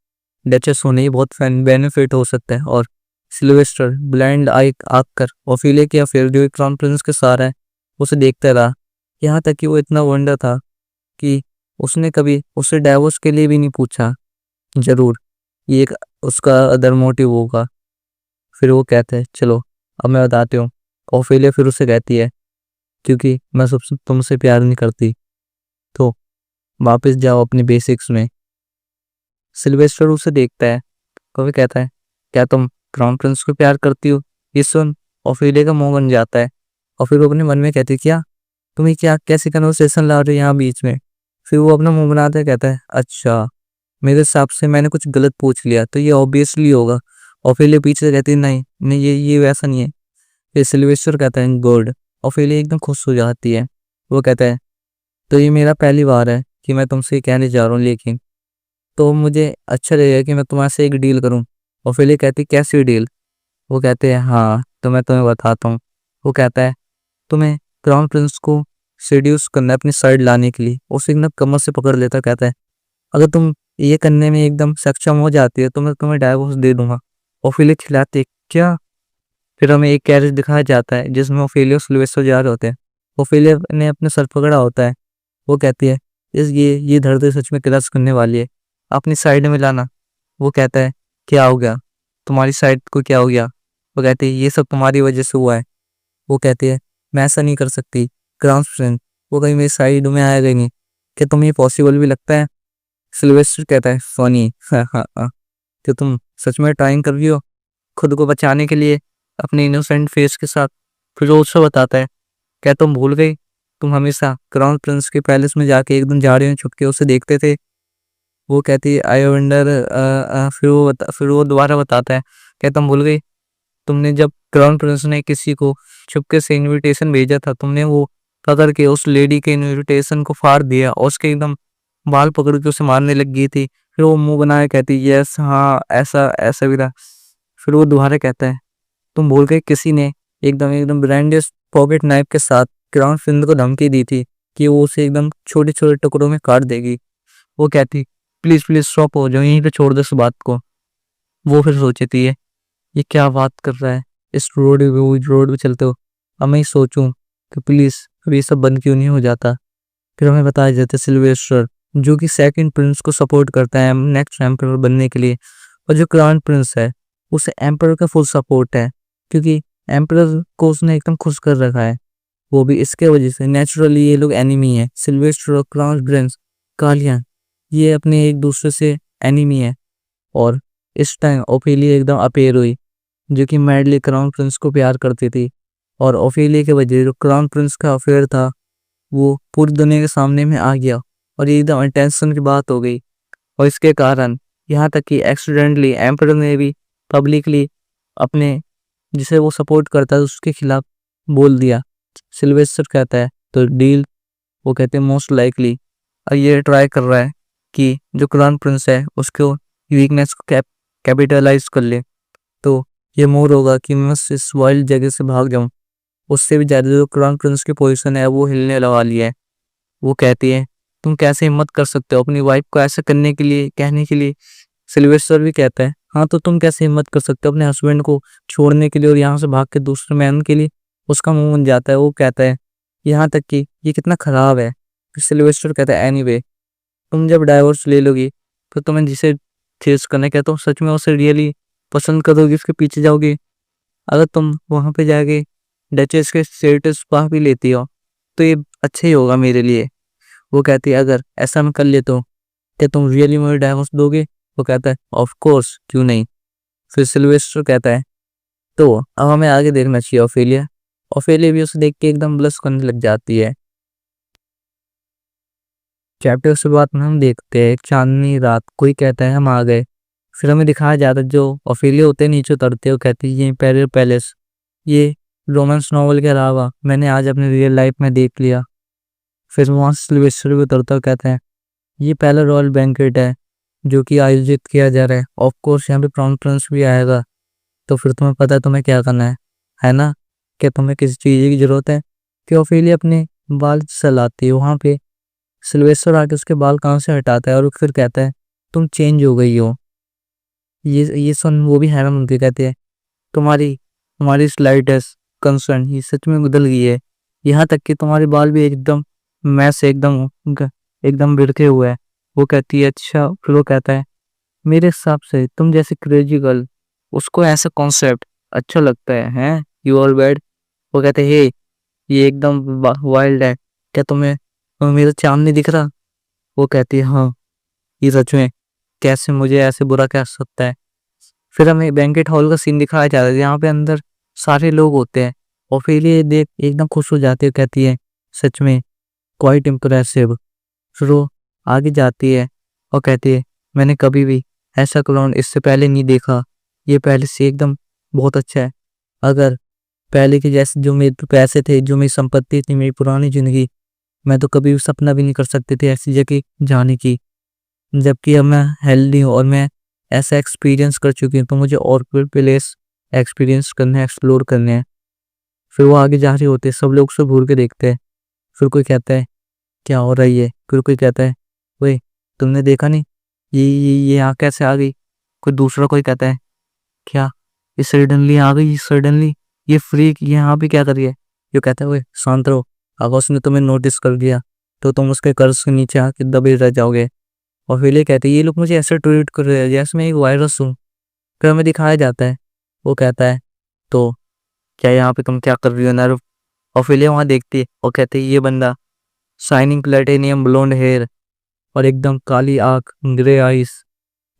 डचेस होने ही बहुत बेनिफिट हो सकता है, और सिल्वेस्टर ब्लाइंड आई आग कर ओफिलिया की अफेयर जो क्राउन प्रिंस के साथ है उसे देखता रहा, यहाँ तक कि वो इतना वंडर था कि उसने कभी उससे डाइवोर्स के लिए भी नहीं पूछा। जरूर ये एक उसका अदर मोटिव होगा। फिर वो कहते हैं चलो अब मैं बताती हूँ। ओफिलिया फिर उसे कहती है क्योंकि मैं सबसे तुमसे प्यार नहीं करती, तो वापस जाओ अपने बेसिक्स में। सिल्वेस्टर उसे देखता है, कभी कहता है क्या तुम क्राउन प्रिंस को प्यार करती हो? ये सुन ओफिलिया का मुंह बन जाता है, और फिर वो अपने मन में कहती है क्या तुम्हें क्या कैसी कन्वर्सेशन ला रहे हो यहाँ बीच में? फिर वो अपना मुंह बनाता है, कहता है अच्छा मेरे हिसाब से मैंने कुछ गलत पूछ लिया, तो ये ऑब्वियसली होगा। ओफिलिया पीछे से कहती है नहीं नहीं ये वैसा नहीं है। फिर सिल्वेस्टर कहता है गुड। ओफिलिया एकदम खुश हो जाती है। वो कहता है तो ये मेरा पहली बार है कि मैं तुमसे ये कहने जा रहा हूँ, लेकिन तो मुझे अच्छा लगेगा कि मैं तुम्हारे से एक डील करूँ। ओफिलिया कहती कैसी डील? वो कहते हैं हाँ तो मैं तुम्हें बताता हूँ। वो कहता है तुम्हें क्राउन प्रिंस को सेड्यूस करना है अपनी साइड लाने के लिए। उसे एकदम कमर से पकड़ लेता, कहता है अगर तुम ये करने में एकदम सक्षम हो जाती है तो मैं तुम्हें डाइवोर्स दे दूंगा। ओफिलिया खिलाते क्या? फिर हमें एक कैरेज दिखाया जाता है जिसमें ओफिलिया और सिल्वेस्टर जा रहे होते हैं। ओफिलिया ने अपने सर पकड़ा होता है। वो कहती है इस ये धरती सच में क्रश करने वाली है, अपनी साइड में लाना। वो कहता है क्या हो गया? तुम्हारी साइड को क्या हो गया? वो कहती है ये सब तुम्हारी वजह से हुआ है। वो कहती है मैं ऐसा नहीं कर सकती क्राउन प्रिंस, वो कहीं मेरी साइड में आएगा ही नहीं। क्या तुम्हें ये पॉसिबल भी लगता है? सिल्वेस्टर कहता है फनी हाँ हाँ हाँ, तो तुम सच में ट्राइंग कर रही हो खुद को बचाने के लिए अपने इनोसेंट फेस के साथ? फिर वो उससे बताता है क्या तुम भूल गई तुम हमेशा क्राउन प्रिंस के पैलेस में जाके एकदम झाड़ियों में छुप के उसे देखते थे? वो कहती है आई वंडर। फिर वो दोबारा बताता है क्या तुम भूल गई तुमने जब क्राउन प्रिंस ने किसी को चुपके से इनविटेशन भेजा था, तुमने वो पकड़ के उस लेडी के इनविटेशन को फाड़ दिया और उसके एकदम बाल पकड़ के उसे मारने लग गई थी। फिर वो मुंह बनाए कहती यस हाँ ऐसा ऐसा भी था। फिर वो दोबारा कहता है तुम भूल गए किसी ने एकदम एकदम ब्रांडेड पॉकेट नाइफ के साथ क्राउन प्रिंस को धमकी दी थी कि वो उसे एकदम छोटे छोटे टुकड़ों में काट देगी। वो कहती प्लीज प्लीज स्टॉप हो जाओ, यहीं पे छोड़ दो इस बात को। वो फिर सोचती है ये क्या बात कर रहा है, इस रोड पे चलते हो। अब मैं ही सोचूं कि प्लीज अब ये सब बंद क्यों नहीं हो जाता। फिर हमें बताया जाता है सिल्वेस्टर जो कि सेकंड प्रिंस को सपोर्ट करता है नेक्स्ट एम्परर बनने के लिए, और जो क्राउन प्रिंस है उसे एम्परर का फुल सपोर्ट है क्योंकि एम्परर को उसने एकदम खुश कर रखा है। वो भी इसके वजह से नेचुरली ये लोग एनिमी है, सिल्वेस्टर और क्राउन प्रिंस कालियां ये अपने एक दूसरे से एनिमी है। और इस टाइम ओफिलिया एकदम अपेयर हुई जो कि मैडली क्राउन प्रिंस को प्यार करती थी, और ओफिलिया के वजह जो क्राउन प्रिंस का अफेयर था वो पूरी दुनिया के सामने में आ गया, और ये एकदम टेंशन की बात हो गई। और इसके कारण यहाँ तक कि एक्सीडेंटली एम्परर ने भी पब्लिकली अपने जिसे वो सपोर्ट करता है उसके खिलाफ बोल दिया। सिल्वेस्टर कहता है तो डील? वो कहते हैं मोस्ट लाइकली। और ये ट्राई कर रहा है कि जो क्राउन प्रिंस है उसको वीकनेस को कैपिटलाइज कर ले, तो ये मोर होगा कि मैं बस इस वाइल्ड जगह से भाग जाऊं। उससे भी ज़्यादा जो क्राउन प्रिंस की पोजीशन है वो हिलने लगा लिया है। वो कहती है तुम कैसे हिम्मत कर सकते हो अपनी वाइफ को ऐसा करने के लिए, कहने के लिए। सिल्वेस्टर भी कहता है, हाँ तो तुम कैसे हिम्मत कर सकते हो अपने हस्बैंड को छोड़ने के लिए और यहाँ से भाग के दूसरे मैन के लिए। उसका मुंह बन जाता है, वो कहता है यहाँ तक कि ये कितना खराब है। फिर सिल्वेस्टर कहता है एनीवे, तुम जब डाइवोर्स ले लोगी तो तुम्हें जिसे चेज करना, क्या तुम सच में उसे रियली पसंद करोगी, उसके पीछे जाओगी? अगर तुम वहां पे जाके डचेस के स्टेटस पा भी लेती हो तो ये अच्छा ही होगा मेरे लिए। वो कहती है अगर ऐसा मैं कर लेता हूँ, क्या तुम रियली मुझे डाइवोर्स दोगे? वो कहता है ऑफ कोर्स, क्यों नहीं। फिर सिल्वेस्टर कहता है तो अब हमें आगे देखना चाहिए ऑफेलिया। ऑफेलिया भी उसे देख के एकदम ब्लश करने लग जाती है। चैप्टर के शुरुआत में हम देखते हैं एक चांदनी रात, कोई कहता है हम आ गए। फिर हमें दिखाया जाता है जो ऑफेलिया होते हैं नीचे उतरते हैं, वो कहती है ये इम्पेरियल पैलेस, ये रोमांस नॉवल के अलावा मैंने आज अपने रियल लाइफ में देख लिया। फिर वहाँ से सिल्वेस्टर भी उतरता है, कहता है ये पहला रॉयल बैंकेट है जो कि आयोजित किया जा रहा है, ऑफ कोर्स यहाँ पे क्राउन प्रिंस भी आएगा। तो फिर तुम्हें पता है तुम्हें क्या करना है ना? क्या तुम्हें किसी चीज़ की जरूरत है? कि ऑफेलिया अपने बाल चलाती है, वहाँ पे सिल्वेस्टर आके उसके बाल कान से हटाता है और फिर कहता है तुम चेंज हो गई हो। ये सुन वो भी हैरान होकर कहते हैं तुम्हारी तुम्हारी स्लाइटेस्ट कंसर्न ये सच में बदल गई है, यहाँ तक कि तुम्हारे बाल भी एकदम मैस एकदम बिरखे हुए हैं। वो कहती है अच्छा। फिर वो कहता है मेरे हिसाब से तुम जैसे क्रेजी गर्ल उसको ऐसा कॉन्सेप्ट अच्छा लगता है, हैं यू ऑल बैड। वो कहते हैं हे ये एकदम वाइल्ड है, क्या तुम्हें मेरा चाम नहीं दिख रहा? वो कहती है हाँ ये सच में, कैसे मुझे ऐसे बुरा कह सकता है। फिर हमें बैंकेट हॉल का सीन दिखाया जाता है जहाँ पे अंदर सारे लोग होते हैं। ओफेलिया देख एकदम खुश हो जाती है, कहती है सच में क्वाइट इम्प्रेसिव। फिर वो आगे जाती है और कहती है मैंने कभी भी ऐसा क्राउन इससे पहले नहीं देखा, ये पहले से एकदम बहुत अच्छा है। अगर पहले के जैसे जो मेरे पैसे थे, जो मेरी संपत्ति थी, मेरी पुरानी जिंदगी, मैं तो कभी भी सपना भी नहीं कर सकती थी ऐसी जगह जाने की। जबकि अब मैं हेल्दी हूँ और मैं ऐसा एक्सपीरियंस कर चुकी हूँ, तो मुझे और कोई प्लेस एक्सपीरियंस करने हैं, एक्सप्लोर करने हैं। फिर वो आगे जा रही होती है, सब लोग उसे घूर के देखते हैं। फिर कोई कहता है क्या हो रही है? फिर कोई कहता है वही तुमने देखा नहीं ये यहाँ कैसे आ गई? कोई दूसरा कोई कहता है क्या ये सडनली आ गई, सडनली ये फ्रीक यहाँ पे क्या कर रही है? जो कहता है वही शांत रहो, अगर उसने तुम्हें नोटिस कर दिया तो तुम उसके कर्ज के नीचे आके दबे रह जाओगे। और फिर ये कहते हैं ये लोग मुझे ऐसे ट्रीट कर रहे हैं जैसे मैं एक वायरस हूँ। फिर हमें दिखाया जाता है, वो कहता है तो क्या यहाँ पे तुम क्या कर रही हो नर्व? ऑफिलिया वहां देखती है और कहती है ये बंदा शाइनिंग प्लेटिनियम ब्लोंड हेयर और एकदम काली आंख, ग्रे आइस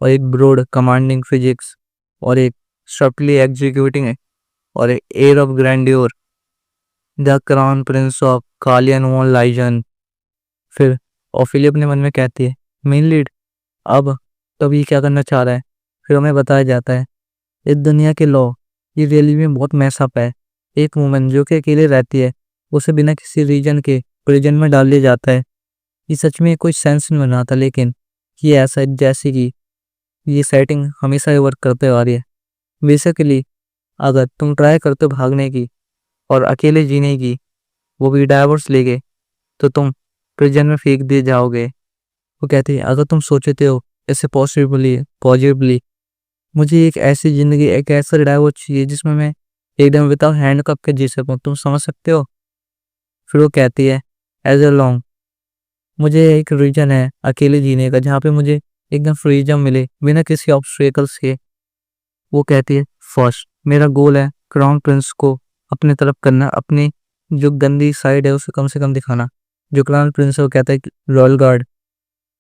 और एक ब्रॉड कमांडिंग फिजिक्स और एक शॉर्टली एग्जीक्यूटिंग और एक air of grandeur, the crown prince of कालियन वॉन लाइजन। फिर ऑफिलिया अपने मन में कहती है मेन लीड अब ये क्या करना चाह रहा है? फिर हमें बताया जाता है इस दुनिया के लॉ ये रियली में बहुत मैसअप है। एक वुमन जो कि अकेले रहती है उसे बिना किसी रीजन के प्रिजन में डाल दिया जाता है। ये सच में कोई सेंस नहीं बनाता, लेकिन ये ऐसा है जैसे कि ये सेटिंग हमेशा ही वर्क करते आ रही है। बेसिकली अगर तुम ट्राई करते हो भागने की और अकेले जीने की, वो भी डाइवोर्स लेके, तो तुम प्रिजन में फेंक दिए जाओगे। वो कहते हैं अगर तुम सोचते हो ऐसे पॉजिटिवली मुझे एक ऐसी जिंदगी, एक ऐसा डाइवोर्स चाहिए जिसमें मैं एकदम विदाउट हैंडकफ के जी सकूं, तुम समझ सकते हो? फिर वो कहती है एज अ लॉन्ग मुझे एक रीजन है अकेले जीने का जहाँ पे मुझे एकदम फ्रीडम मिले बिना किसी ऑब्स्टेकल्स के। वो कहती है फर्स्ट मेरा गोल है क्राउन प्रिंस को अपने तरफ करना, अपनी जो गंदी साइड है उसे कम से कम दिखाना। जो क्राउन प्रिंस है वो कहता है रॉयल गार्ड,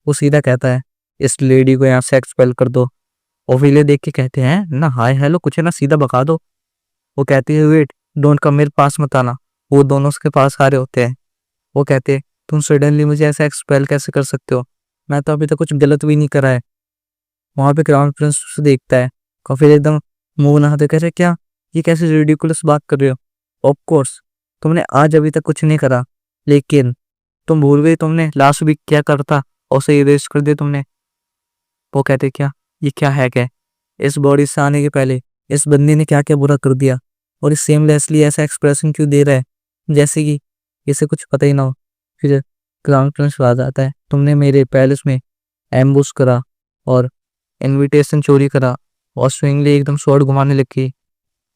वो सीधा कहता है इस लेडी को यहाँ से एक्सपेल कर दो। ओविले देख के कहते हैं ना हाय हेलो कुछ है ना, सीधा बका दो। वो कहती है वेट डोंट कम, मेरे पास मत आना। वो दोनों उसके पास आ रहे होते हैं। वो कहते हैं तुम सडनली मुझे ऐसा एक्सपेल कैसे कर सकते हो, मैं तो अभी तक कुछ गलत भी नहीं करा है। वहां पे क्राउन प्रिंस उसे देखता है और फिर एकदम मुंह नहाते कह रहे क्या ये कैसे रिडिकुलस बात कर रहे हो? ऑफ कोर्स तुमने आज अभी तक कुछ नहीं करा, लेकिन तुम भूल गई तुमने लास्ट वीक क्या करता और उसे इरेज कर दिया तुमने। वो कहते क्या ये क्या है, क्या इस बॉडी से आने के पहले इस बंदे ने क्या क्या बुरा कर दिया और इस सेमलेसली ऐसा एक्सप्रेशन क्यों दे रहा है जैसे कि इसे कुछ पता ही ना हो। फिर क्राउन प्रिंस आ जाता है, तुमने मेरे पैलेस में एम्बुश करा और इनविटेशन चोरी करा और स्विंगली एकदम स्वॉर्ड घुमाने लगी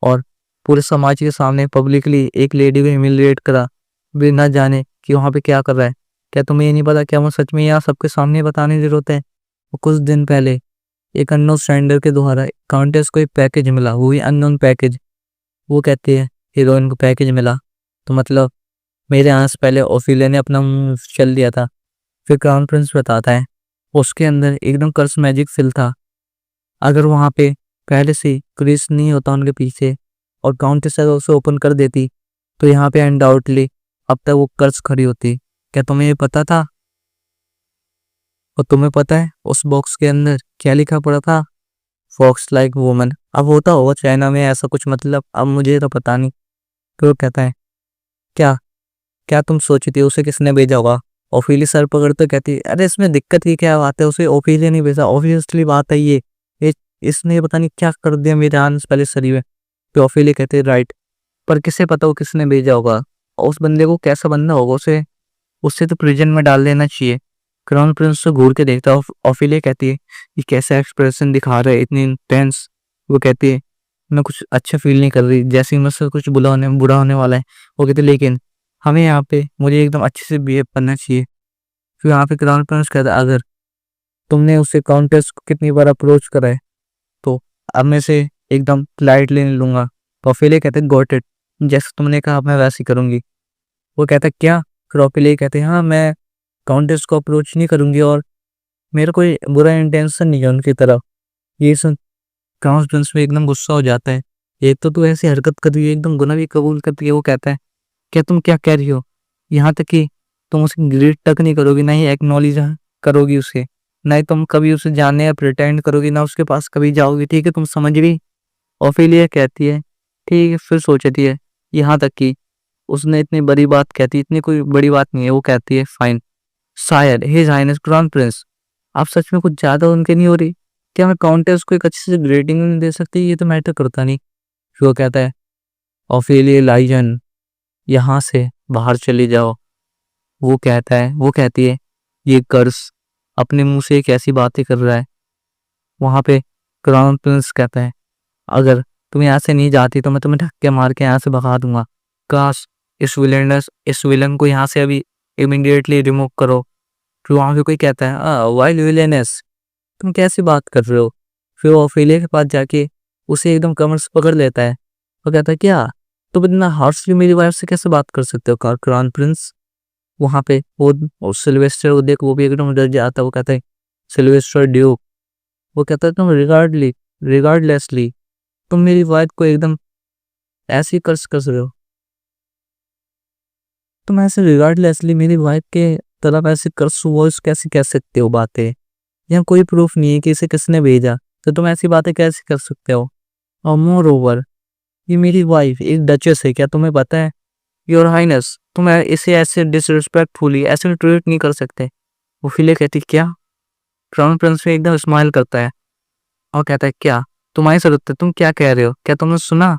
और पूरे समाज के सामने पब्लिकली एक लेडी को ह्यूमिलिएट करा बिना जाने कि वहाँ पे क्या कर रहा है। क्या तुम्हें ये नहीं पता क्या वो सच में यहाँ सबके सामने बताने की जरूरत है? और कुछ दिन पहले एक अननोन स्ट्रेंजर के द्वारा काउंटेस को एक पैकेज मिला, वो भी अननोन पैकेज। वो कहती है हीरोइन को पैकेज मिला तो मतलब मेरे यहाँ से पहले ओफिलिया ने अपना मुंह चल दिया था। फिर क्राउन प्रिंस बताता है उसके अंदर एकदम कर्स मैजिक फिल था। अगर वहाँ पे पहले से क्रिस नहीं होता उनके पीछे और काउंटेस अगर उसे ओपन कर देती तो यहाँ पे अनडाउटली अब तक वो कर्स खड़ी होती। क्या तुम्हें ये पता था? और तुम्हें पता है उस बॉक्स के अंदर क्या लिखा पड़ा था? Fox like woman. अब होता होगा चाइना में ऐसा कुछ, मतलब अब मुझे तो पता नहीं। तो वो कहता है क्या क्या तुम सोचती हो उसे किसने भेजा होगा? ओफिली सर पकड़ते कहती है अरे इसमें दिक्कत की क्या बात है, उसे ओफिली नहीं भेजा, ऑब्वियसली बात है ये इसने पता नहीं क्या कर दिया मेरे आने से पहले शरीर में। तो ओफिली कहते हैं राइट, पर किसे पता हो किसने भेजा होगा और उस बंदे को कैसा बंदा होगा, उसे उससे तो प्रिजन में डाल देना चाहिए। क्राउन प्रिंस तो घूर के देखता है। ओफिलिया कहती है ये कैसा एक्सप्रेशन दिखा रहा है, इतनी इंटेंस। वो कहती है मैं कुछ अच्छा फील नहीं कर रही, जैसे ही मुझसे कुछ बुरा होने वाला है। वो कहते लेकिन हमें यहाँ पे मुझे एकदम अच्छे से बिहेव करना चाहिए। फिर यहाँ पे क्राउन प्रिंस कहता है अगर तुमने उसे काउंटेस को कितनी बार अप्रोच करा है तो अब मैं से एकदम लाइटली नहीं लूंगा। तो ओफिलिया कहते हैं गॉट इट, जैसे तुमने कहा मैं वैसे ही करूंगी। वो कहता है क्या? फिर ओफिलिया कहते हैं हाँ मैं काउंटेस को अप्रोच नहीं करूंगी और मेरा कोई बुरा इंटेंशन नहीं है उनकी तरफ। ये सुन क्राउन प्रिंस में एकदम गुस्सा हो जाता है। एक तो तू ऐसी हरकत कर रही है, एकदम गुनाह भी कबूल करती है। वो कहता है क्या तुम क्या कह रही हो? यहाँ तक कि तुम उसे ग्रीट तक नहीं करोगी, ना ही एक्नॉलेज करोगी उसे, ना ही तुम कभी उसे जानने या प्रिटेंड करोगी, ना उसके पास कभी जाओगी। ठीक है तुम समझ गई? ओफिलिया कहती है ठीक है। फिर सोचती है यहाँ तक कि उसने इतनी बड़ी बात कहती, इतनी कोई बड़ी बात नहीं है। वो कहती है फाइन, शायद हिज हाइनेस क्राउन प्रिंस आप सच में कुछ ज्यादा उनके नहीं हो रही? क्या मैं काउंटेस को एक अच्छी से ग्रेडिंग नहीं दे सकती? ये तो मैटर करता नहीं। फिर वो कहता है ऑफिलिया लाइजन यहाँ से बाहर चली जाओ। वो कहती है ये कर्स अपने मुंह से एक ऐसी बातें कर रहा है। वहां पे क्राउन प्रिंस कहता है अगर तुम यहाँ से नहीं जाती तो मैं तुम्हें धक्के मार के यहाँ से भगा दूंगा। काश इस विलन को यहाँ से अभी इमीडिएटली रिमूव करो। फिर वहां पे कोई कहता है वाइल विलेनेस, तुम कैसी बात कर रहे हो? फिर वो ओफिलिया के पास जाके उसे एकदम कमर से पकड़ लेता है। वो कहता है क्या तुम इतना हार्शली मेरी वाइफ से कैसे बात कर सकते हो क्राउन प्रिंस? वहां पे वो सिल्वेस्टर को देख वो भी एकदम डर जाता है। वो कहता है सिल्वेस्टर ड्यूक। वो कहता है तुम रिगार्डलेसली तुम मेरी वाइफ को एकदम ऐसे ही कर्स कर रहे हो। तुम ऐसे रिगार्डलेसली मेरी वाइफ के तरफ ऐसे कर्स वॉइस कैसे कह सकते हो बातें? यहाँ कोई प्रूफ नहीं है कि इसे किसने भेजा, तो तुम ऐसी बातें कैसे कर सकते हो? और मोर ओवर ये मेरी वाइफ एक डचेस है, क्या तुम्हें पता है? योर हाइनेस तुम इसे ऐसे डिसरिस्पेक्टफुली ऐसे ट्रीट नहीं कर सकते। वो फिले कहती क्या? क्राउन प्रिंस में एकदम स्माइल करता है और कहता है क्या तुम्हारी जरूरत है? तुम क्या कह रहे हो? क्या तुमने सुना?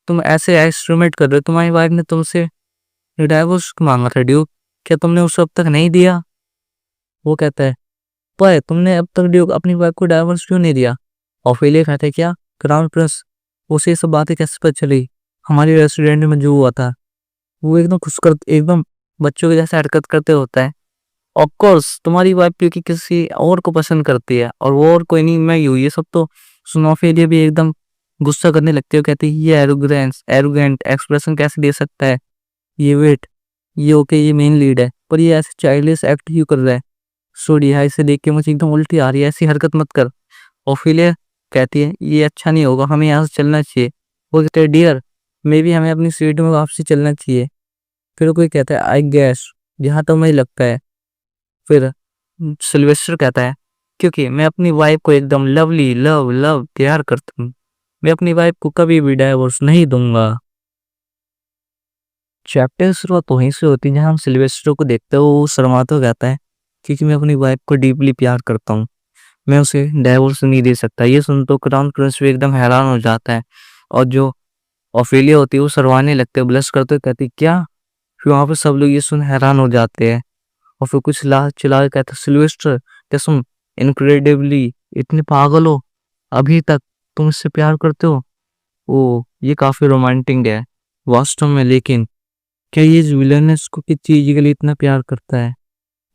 तुम ऐसे एक्सट्रीमेट कर रहे हो। तुम्हारी वाइफ ने तुमसे डाइवोर्स मांगा था ड्यूक, क्या तुमने उसे अब तक नहीं दिया? वो कहता है पर तुमने अब तक ड्यूक अपनी वाइफ को डाइवोर्स क्यों नहीं दिया? ऑफिलिया कहते हैं क्या क्राउन प्रिंस उसे ये सब बातें कैसे पता चली? हमारे रेस्टोरेंट में जो हुआ था वो एकदम खुश कर एकदम बच्चों के जैसे हरकत करते होता है। ऑफ कोर्स तुम्हारी वाइफ क्योंकि किसी और को पसंद करती है और वो और कोई नहीं मैं ही हूँ। ये सब तो सुन ऑफिलिया भी एकदम गुस्सा करने लगती है। कहती है ये एरोगेंट एक्सप्रेशन कैसे दे सकता है? ये वेट ये ओके ये मेन लीड है पर ये ऐसे चाइल्डिश एक्ट क्यों कर रहा है? सॉरी यहाँ इसे देख के मुझे एकदम उल्टी आ रही है, ऐसी हरकत मत कर। ओफिलिया कहती है ये अच्छा नहीं होगा, हमें यहाँ से चलना चाहिए। वो कहते हैं डियर मे भी हमें अपनी सीट में वापसी चलना चाहिए। फिर कोई कहता है आई गैस जहाँ तक मुझे लगता है। फिर सिल्वेस्टर कहता है क्योंकि मैं अपनी वाइफ को एकदम लवली लव लव प्यार करता हूँ, मैं अपनी वाइफ को कभी भी डाइवोर्स नहीं दूंगा। चैप्टर की शुरुआत वहीं से होती है जहाँ हम सिल्वेस्टर को देखते हो वो शर्माता कहता है क्योंकि मैं अपनी वाइफ को डीपली प्यार करता हूँ, मैं उसे डाइवोर्स नहीं दे सकता। ये सुन तो क्राउन प्रिंस भी एकदम हैरान हो जाता है और जो ऑफिलिया होती है वो शर्माने लगते हैं, ब्लश करते कहती क्या? फिर वहां पे सब लोग ये सुन हैरान हो जाते हैं और फिर कुछ चिल्ला के कहता है, सिल्वेस्टर क्या तुम इनक्रेडिबली इतने पागल हो, अभी तक तुम इससे प्यार करते हो। ओ ये काफी रोमांटिक है वास्तव में, लेकिन क्या ये विलन है इसको किस चीज के लिए इतना प्यार करता है।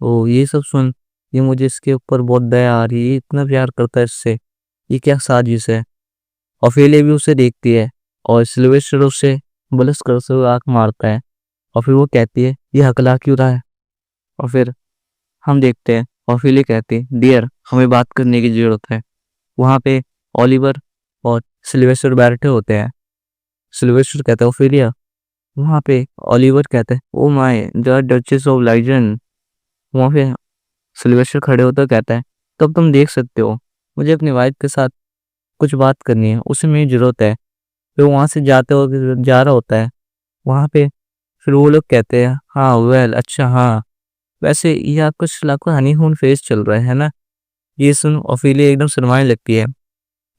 ओ ये सब सुन, ये मुझे इसके ऊपर बहुत दया आ रही है, ये इतना प्यार करता है इससे, ये क्या साजिश है। ऑफेलिया भी उसे देखती है और सिल्वेस्टर उसे बलस करते हुए आंख मारता है और फिर वो कहती है ये हकला क्यों रहा है। और फिर हम देखते हैं ऑफेलिया कहती है डियर हमें बात करने की जरूरत है। वहां पे ओलिवर और सिल्वेस्टर बैठे होते हैं। सिल्वेस्टर कहता है ओफेलिया, वहां पे ओलिवर कहता है oh my the duchess of liaison. वहां पे सिल्वेस्टर खड़े होकर कहता है तब तुम देख सकते हो, मुझे अपनी वाइफ के साथ कुछ बात करनी है, उसे मेरी जरूरत है। फिर वहां से जाते हो जा रहा होता है वहां पे। फिर वो लोग कहते हैं हाँ वेल अच्छा हाँ, वैसे ये आपका लाखों हनीमून फेज चल रहा है ना। ये सुन ओफिलिया एकदम शर्माने लगती है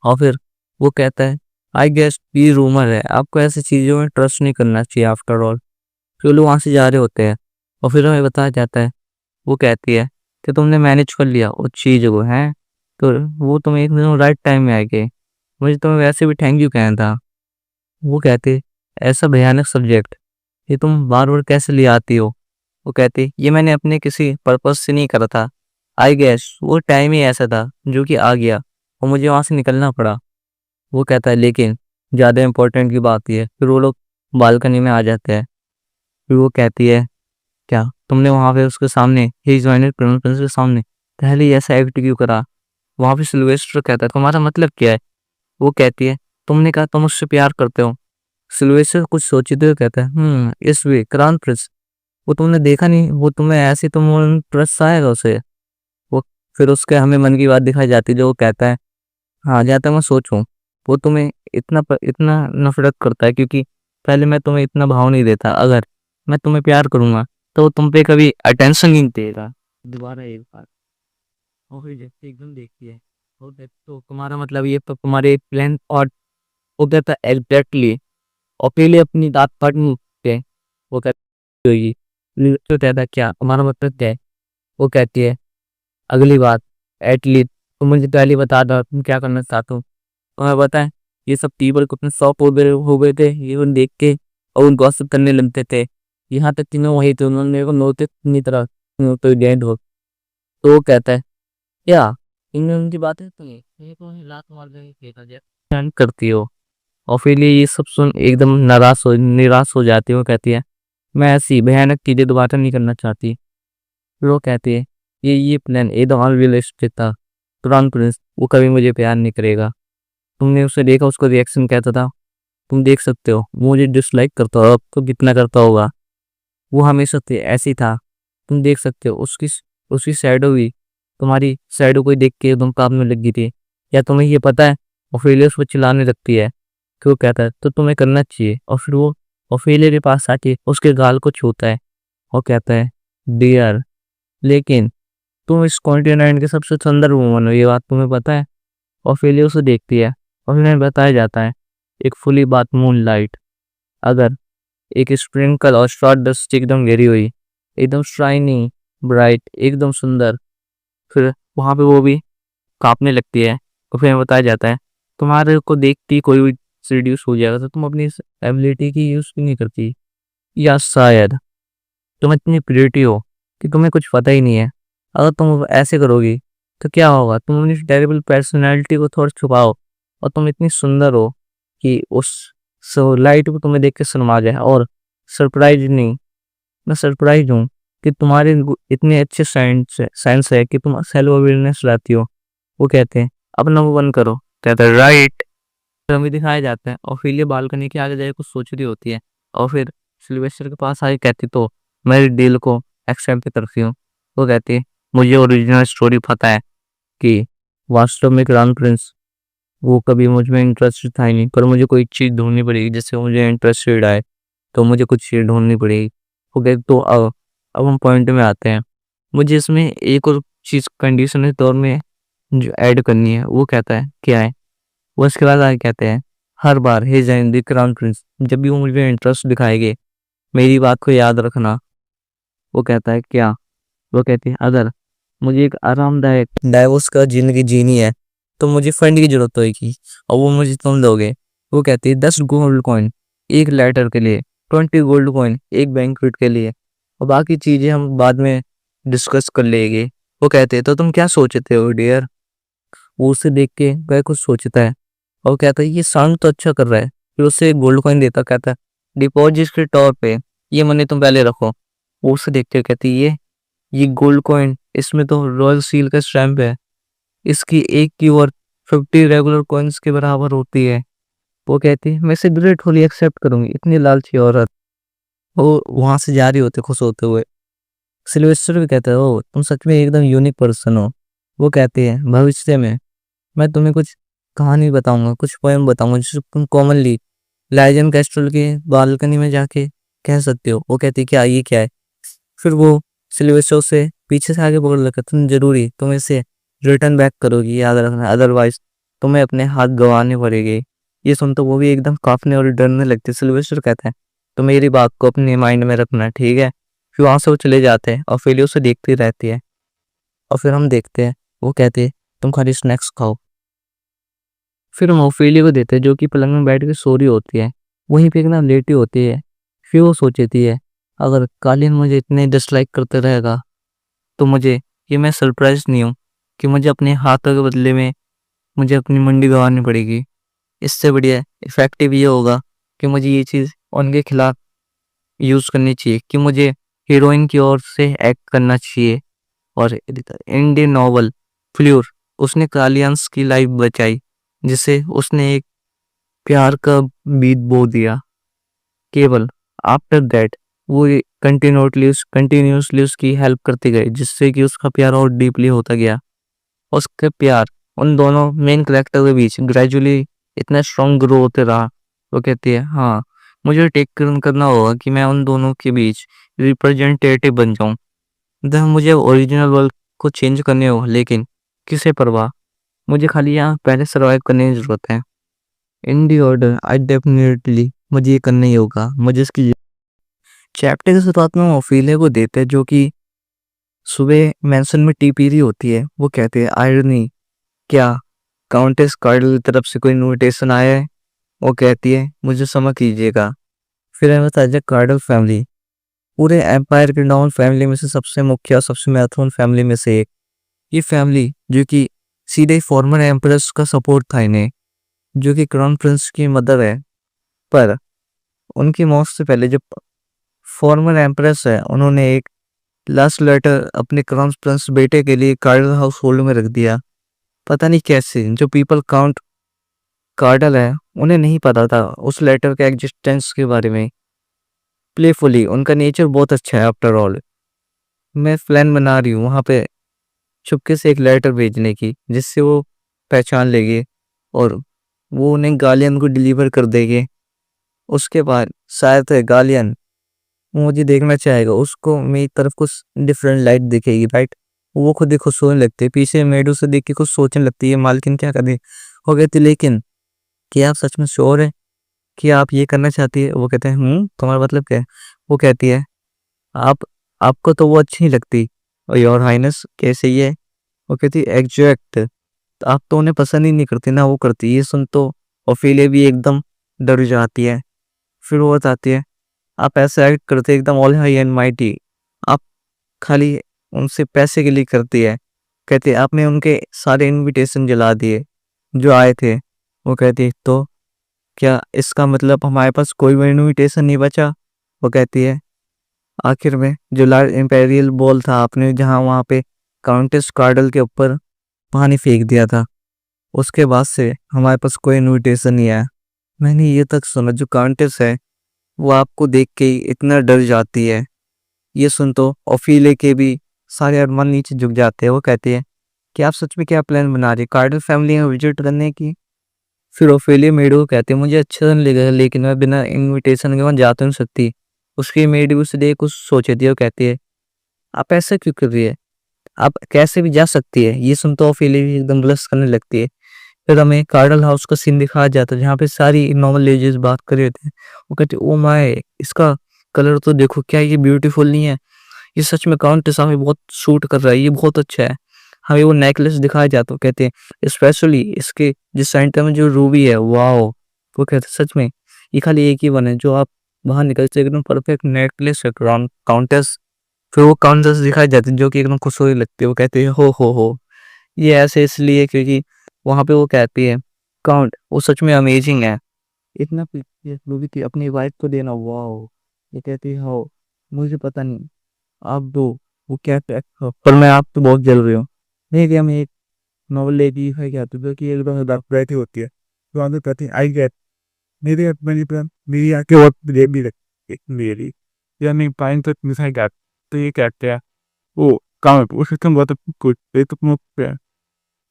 और फिर वो कहता है आई गेस ये रूमर है, आपको ऐसी चीजों में ट्रस्ट नहीं करना चाहिए आफ्टर ऑल। फिर वो लोग वहां से जा रहे होते हैं और फिर हमें बताया जाता है, वो कहती है कि तुमने मैनेज कर लिया उस चीज को है, तो वो तुम एक दिन राइट टाइम में आ गए, मुझे तुम्हें वैसे भी थैंक यू कहना था। वो कहते ऐसा भयानक सब्जेक्ट ये तुम बार बार कैसे ले आती हो। वो कहती ये मैंने अपने किसी पर्पस से नहीं करा था, आई गेस वो टाइम ही ऐसा था जो कि आ गया और मुझे वहां से निकलना पड़ा। वो कहता है लेकिन ज़्यादा इम्पोर्टेंट की बात ये है। फिर वो लोग बालकनी में आ जाते हैं। फिर वो कहती है क्या तुमने वहां पे उसके सामने ही ज्वाइनर प्रिंस के सामने पहले ही ऐसा एक्ट क्यों करा। वहां पे सिल्वेस्टर कहता है तुम्हारा मतलब क्या है। वो कहती है तुमने कहा तुम उससे प्यार करते हो। सिल्वेस्टर कुछ सोचते हुए कहता है इस वे क्राउन प्रिंस, वो तुमने देखा नहीं, वो तुम्हें ऐसे तुम ट्रस्ट आएगा उसे। वो फिर उसके हमें मन की बात दिखाई जाती है जो वो कहता है हाँ जहाँ तक मैं सोचूं वो तुम्हें इतना नफरत करता है क्योंकि पहले मैं तुम्हें इतना भाव नहीं देता, अगर मैं तुम्हें प्यार करूंगा तो वो तुम पे कभी अटेंशन नहीं देगा दोबारा एक बार। और फिर जैसे एकदम देखती है और कहती, तो तुम्हारा मतलब ये तो तुम्हारे प्लान और वो कहता है एग्जैक्टली। और पहले अपनी दांत काटनी है। वो कहती होगी तो कहता है क्या तुम्हारा मतलब क्या है। वो कहती है अगली बात एटलीस्ट तुम मुझे पहले बता दो तुम क्या करना चाहते हो। तुम्हें बताएं ये सब टीबल को अपने शौक हो गए थे ये उन देख के और उन गॉसिप करने लगते थे। यहाँ तक तीनों वही थे, उन्होंने मेरे को नोटिस नहीं तरह तो डेड हो। तो वो कहता है क्या इनमें उनकी बातें तो नहीं ये तो लात मार देंगे फेंका जाए क्या करती हो। और फिर ये सब सुन एकदम निराश हो जाती है। वो कहती है मैं ऐसी भयानक चीजें दोबारा नहीं करना चाहती। फिर वो कहती है ये प्लान एकदम अनरियलिस्टिक था, तुरंत प्रिंस वो कभी मुझे प्यार नहीं करेगा। तुमने उसे देखा उसका रिएक्शन कैसा था, तुम देख सकते हो वो मुझे डिसलाइक करता हो अब तो कितना करता होगा। वो हमेशा ऐसी था, तुम देख सकते हो उसकी शैडो भी तुम्हारी शैडो को देख के एकदम काम में लग गई थी। या तुम्हें ये पता है ओफेलिया उस पर चिल्लाने लगती है। क्यों कहता है तो तुम्हें करना चाहिए। और फिर वो ओफेलिया के पास आके उसके गाल को छूता है और कहता है डियर लेकिन तुम इस कॉन्टिनेंट के सबसे सुंदर वुमन हो, ये बात तुम्हें पता है। ओफेलिया उसे देखती है और उन्हें बताया जाता है एक फुली बात मून लाइट, अगर एक स्प्रिंकल और शॉर्ट डस्ट एकदम गिरी हुई एकदम शाइनी ब्राइट एकदम सुंदर। फिर वहां पे वो भी कांपने लगती है और फिर हमें बताया जाता है तुम्हारे को देखती ही कोई भी रिड्यूस हो जाएगा तो तुम अपनी इस एबिलिटी की यूज क्यों नहीं करती। या शायद तुम इतनी प्रिटी हो कि तुम्हें कुछ पता ही नहीं है। अगर तुम ऐसे करोगी तो क्या होगा, तुम अपनी टेरिबल पर्सनैलिटी को थोड़ा छुपाओ और तुम इतनी सुंदर हो कि उस लाइट को तुम्हें देख के शर्मा जाए। और सरप्राइज नहीं, मैं सरप्राइज हूँ कि तुम्हारे इतने अच्छे साइंस है कि तुम सेल्फ अवेयरनेस लाती हो। वो कहते हैं अपना वो बंद करो। कहता है राइट। फिर हमें दिखाया जाता है और फिर बालकनी के आगे जाके कुछ सोच रही होती है और फिर सिल्वेस्टर के पास आके कहती तो मैं डील को एक्सेप्ट करती हूँ। वो कहती है मुझे ओरिजिनल स्टोरी पता है कि वास्तव में क्राउन प्रिंस वो कभी मुझ में इंटरेस्टेड था ही नहीं, पर मुझे कोई चीज़ ढूंढनी पड़ेगी जिससे मुझे इंटरेस्टेड आए, तो मुझे कुछ चीज़ ढूंढनी पड़ेगी। वो कहते तो अब हम पॉइंट में आते हैं, मुझे इसमें एक और चीज़ कंडीशन के तौर में जो ऐड करनी है। वो कहता है क्या है। वो इसके बाद आगे कहते हैं हर बार हे जैन द क्राउन प्रिंस जब भी वो मुझे इंटरेस्ट दिखाएंगे मेरी बात को याद रखना। वो कहता है क्या वो कहती है अगर मुझे एक आरामदायक डाइवोर्स का ज़िंदगी जीनी है, तो मुझे फंड की ज़रूरत होएगी और वो मुझे तुम दोगे। वो कहती है 10 गोल्ड कॉइन 1 लेटर के लिए, 20 गोल्ड कॉइन 1 बैंक्वेट के लिए और बाकी चीज़ें हम बाद में डिस्कस कर लेंगे। वो कहते हैं तो तुम क्या सोचते हो डियर? वो उसे देख के वह कुछ सोचता है और कहता है ये साउंड तो अच्छा कर रहा है। फिर उसे एक गोल्ड कॉइन देता, कहता है डिपॉजिट के तौर पे ये मनी तुम पहले रखो। वो उसे देखते हुए कहती है ये गोल्ड कॉइन, इसमें तो रॉयल सील का स्टैम्प है, इसकी एक की वर्थ 50 रेगुलर कॉइन्स के बराबर होती है। वो कहती है मैं इसे ग्रेटफुली एक्सेप्ट करूंगी। इतनी लालची औरत। वो वहां से जा रही होते खुश होते हुए। सिल्वेस्टर भी कहता है ओ तुम सच में एकदम यूनिक पर्सन हो। वो कहती है भविष्य में मैं तुम्हें कुछ कहानी बताऊंगा, कुछ पोएम बताऊंगा जिसे तुम कॉमनली लाइजन कैस्ट्रल के बालकनी में जाके कह सकते हो। वो कहती है क्या ये क्या है? फिर वो सिल्वेस्टर से पीछे से आगे पकड़ लेकर तुम इसे रिटर्न बैक करोगी, याद रखना, अदरवाइज तुम्हें अपने हाथ गंवाने पड़ेंगे। ये सुन तो वो भी एकदम कांपने और डरने लगती है। सिल्वेस्टर कहता है तो मेरी बात को अपने माइंड में रखना, ठीक है? फिर वहां से वो चले जाते हैं और फिर उसे देखती रहती है। और फिर हम देखते हैं वो कहते हैं तुम खाली स्नैक्स खाओ। फिर हम ओफेलिया को देते हैं जो कि पलंग में बैठ के सो रही होती है, वहीं पे एकदम लेटी होती है। फिर वो सोचती है अगर कालीन मुझे इतने डिसलाइक करते रहेगा तो मुझे ये मैं सरप्राइज नहीं हूँ कि मुझे अपने हाथों के बदले में मुझे अपनी मंडी गंवानी पड़ेगी। इससे बढ़िया इफेक्टिव ये होगा कि मुझे ये चीज़ उनके खिलाफ यूज़ करनी चाहिए कि मुझे हीरोइन की ओर से एक्ट करना चाहिए। और इंडियन नॉवल फ्ल्यूर उसने कालियंस की लाइफ बचाई, जिसे उसने एक प्यार का बीज बो दिया। केवल आफ्टर दैट वो कंटिन्यूसली उसकी हेल्प करती गई, जिससे कि उसका प्यार और डीपली होता गया। उसके प्यार उन दोनों मेन कैरेक्टर के बीच ग्रेजुअली इतना स्ट्रॉन्ग ग्रो होते रहा। वो कहती है हाँ मुझे टेक करना होगा कि मैं उन दोनों के बीच रिप्रेजेंटेटिव बन जाऊं। मुझे ओरिजिनल वर्ल्ड को चेंज करने हो, लेकिन किसे परवाह, मुझे खाली यहाँ पहले सर्वाइव करने की जरूरत है। इन दी ऑर्डर आई डेफिनेटली मुझे ये करना ही होगा। मुझे इसकी चैप्टर की शुरुआत में ओफेलिया को देते हैं जो कि सुबह मैंसन में टी पी रही होती है। वो कहते हैं आयरनी, क्या काउंटेस कार्डल की तरफ से कोई इनविटेशन आया है? वो कहती है मुझे क्षमा कीजिएगा। फिर हमें बताया जाए कार्डल फैमिली पूरे एम्पायर के डाउन फैमिली में से सबसे मुख्य और सबसे महत्वपूर्ण फैमिली में से एक। ये फैमिली जो कि सीधे फॉर्मर एम्प्रेस का सपोर्ट था इन्हें, जो कि क्राउन प्रिंस की मदर है। पर उनकी मौत से पहले जो फॉर्मर एम्प्रेस है उन्होंने एक लास्ट लेटर अपने क्राउन प्रिंस बेटे के लिए कार्डल हाउस होल्ड में रख दिया। पता नहीं कैसे जो पीपल काउंट कार्डल है उन्हें नहीं पता था उस लेटर के एग्जिस्टेंस के बारे में। प्लेफुली उनका नेचर बहुत अच्छा है। आफ्टर ऑल मैं प्लान बना रही हूँ वहाँ पे चुपके से एक लेटर भेजने की, जिससे वो पहचान लेंगे और वो उन्हें गालियन को डिलीवर कर देंगे। उसके बाद शायद गालियन वो मुझे देखना चाहेगा, उसको मेरी तरफ कुछ डिफरेंट लाइट दिखेगी, राइट? वो खुद ही खुश होने लगती है, पीछे मेड उसे देख के कुछ सोचने लगती है मालकिन क्या करे। वो कहती लेकिन क्या आप सच में श्योर है कि आप ये करना चाहती है? वो कहते हैं तुम्हारा मतलब क्या है? वो कहती है आप आपको तो वो अच्छी नहीं लगती और योर हाइनेस कैसे ही है? वो कहती है एग्जैक्ट, आप तो उन्हें पसंद ही नहीं करती ना वो करती। ये सुन तो ओफेलिया भी एकदम डर जाती है। फिर वो बताती है आप ऐसे एक्ट करते एकदम ऑल हाई एंड माइटी, आप खाली उनसे पैसे के लिए करती है। कहते आपने उनके सारे इनविटेशन जला दिए जो आए थे। वो कहती है तो क्या इसका मतलब हमारे पास कोई भी इनविटेशन नहीं बचा? वो कहती है आखिर में जो लार्ज इंपेरियल बॉल था आपने जहाँ वहाँ पे काउंटेस कार्डल के ऊपर पानी फेंक दिया था, उसके बाद से हमारे पास कोई इनविटेशन नहीं आया। मैंने ये तक सुना जो काउंटेस है वो आपको देख के ही इतना डर जाती है। ये सुन तो ओफेलिया के भी सारे अरमान नीचे झुक जाते हैं। वो कहते हैं कि आप सच में क्या प्लान बना रहे कार्डल फैमिली में विजिट करने की? फिर ओफेलिया मेड को कहती है मुझे अच्छा नहीं लगा लेकिन मैं बिना इनविटेशन के वहाँ जा तो नहीं सकती। उसकी मेड भी उसे देख कुछ सोचती है। वो कहती है आप ऐसा क्यों कर रही है, आप कैसे भी जा सकती है? ये सुन तो ओफेलिया भी एकदम ब्लश करने लगती है। फिर हमें कार्डल हाउस का सीन दिखाया जाता है जहाँ पे सारी नॉर्मल लेडीज बात कर रहे थे। वो कहते ओ माय इसका कलर तो देखो क्या ये ब्यूटीफुल नहीं है? ये सच में काउंटेस हमें बहुत सूट कर रहा है, ये बहुत अच्छा है। हमें वो नेकलेस दिखाया जाता है, कहते हैं स्पेशली इसके जिस सेंटर में जो रूबी है, वाओ। वो कहते हैं सच में ये खाली एक ही वन है जो आप बाहर निकलते एकदम परफेक्ट नेकलेस है काउंटेस। फिर वो काउंटेस दिखाई जाती है जो कि एकदम खुश होने लगती है। वो कहती है हो ये ऐसे इसलिए क्योंकि वहां पे वो कहती है काउंट वो सच में अमेजिंग है, इतना प्रीशियस रूबी थी अपनी वाइफ को देना, वाओ। ये कहती है हो मुझे पता नहीं, आप दो। वो कहते हैं पर मैं आप तो बहुत जल रही हूँ। नहीं कि हम एक नॉवल लेडी है क्या तो कि एकदम डार्क बैठी होती है तो आगे कहती है आई गेट मेरी मेरी मेरी आके बहुत देर भी लगती है मेरी या नहीं पाइन तक मिसाई गैप। तो ये कहते हैं ओ काम है वो सिस्टम बहुत कुछ ये तो मुझ पे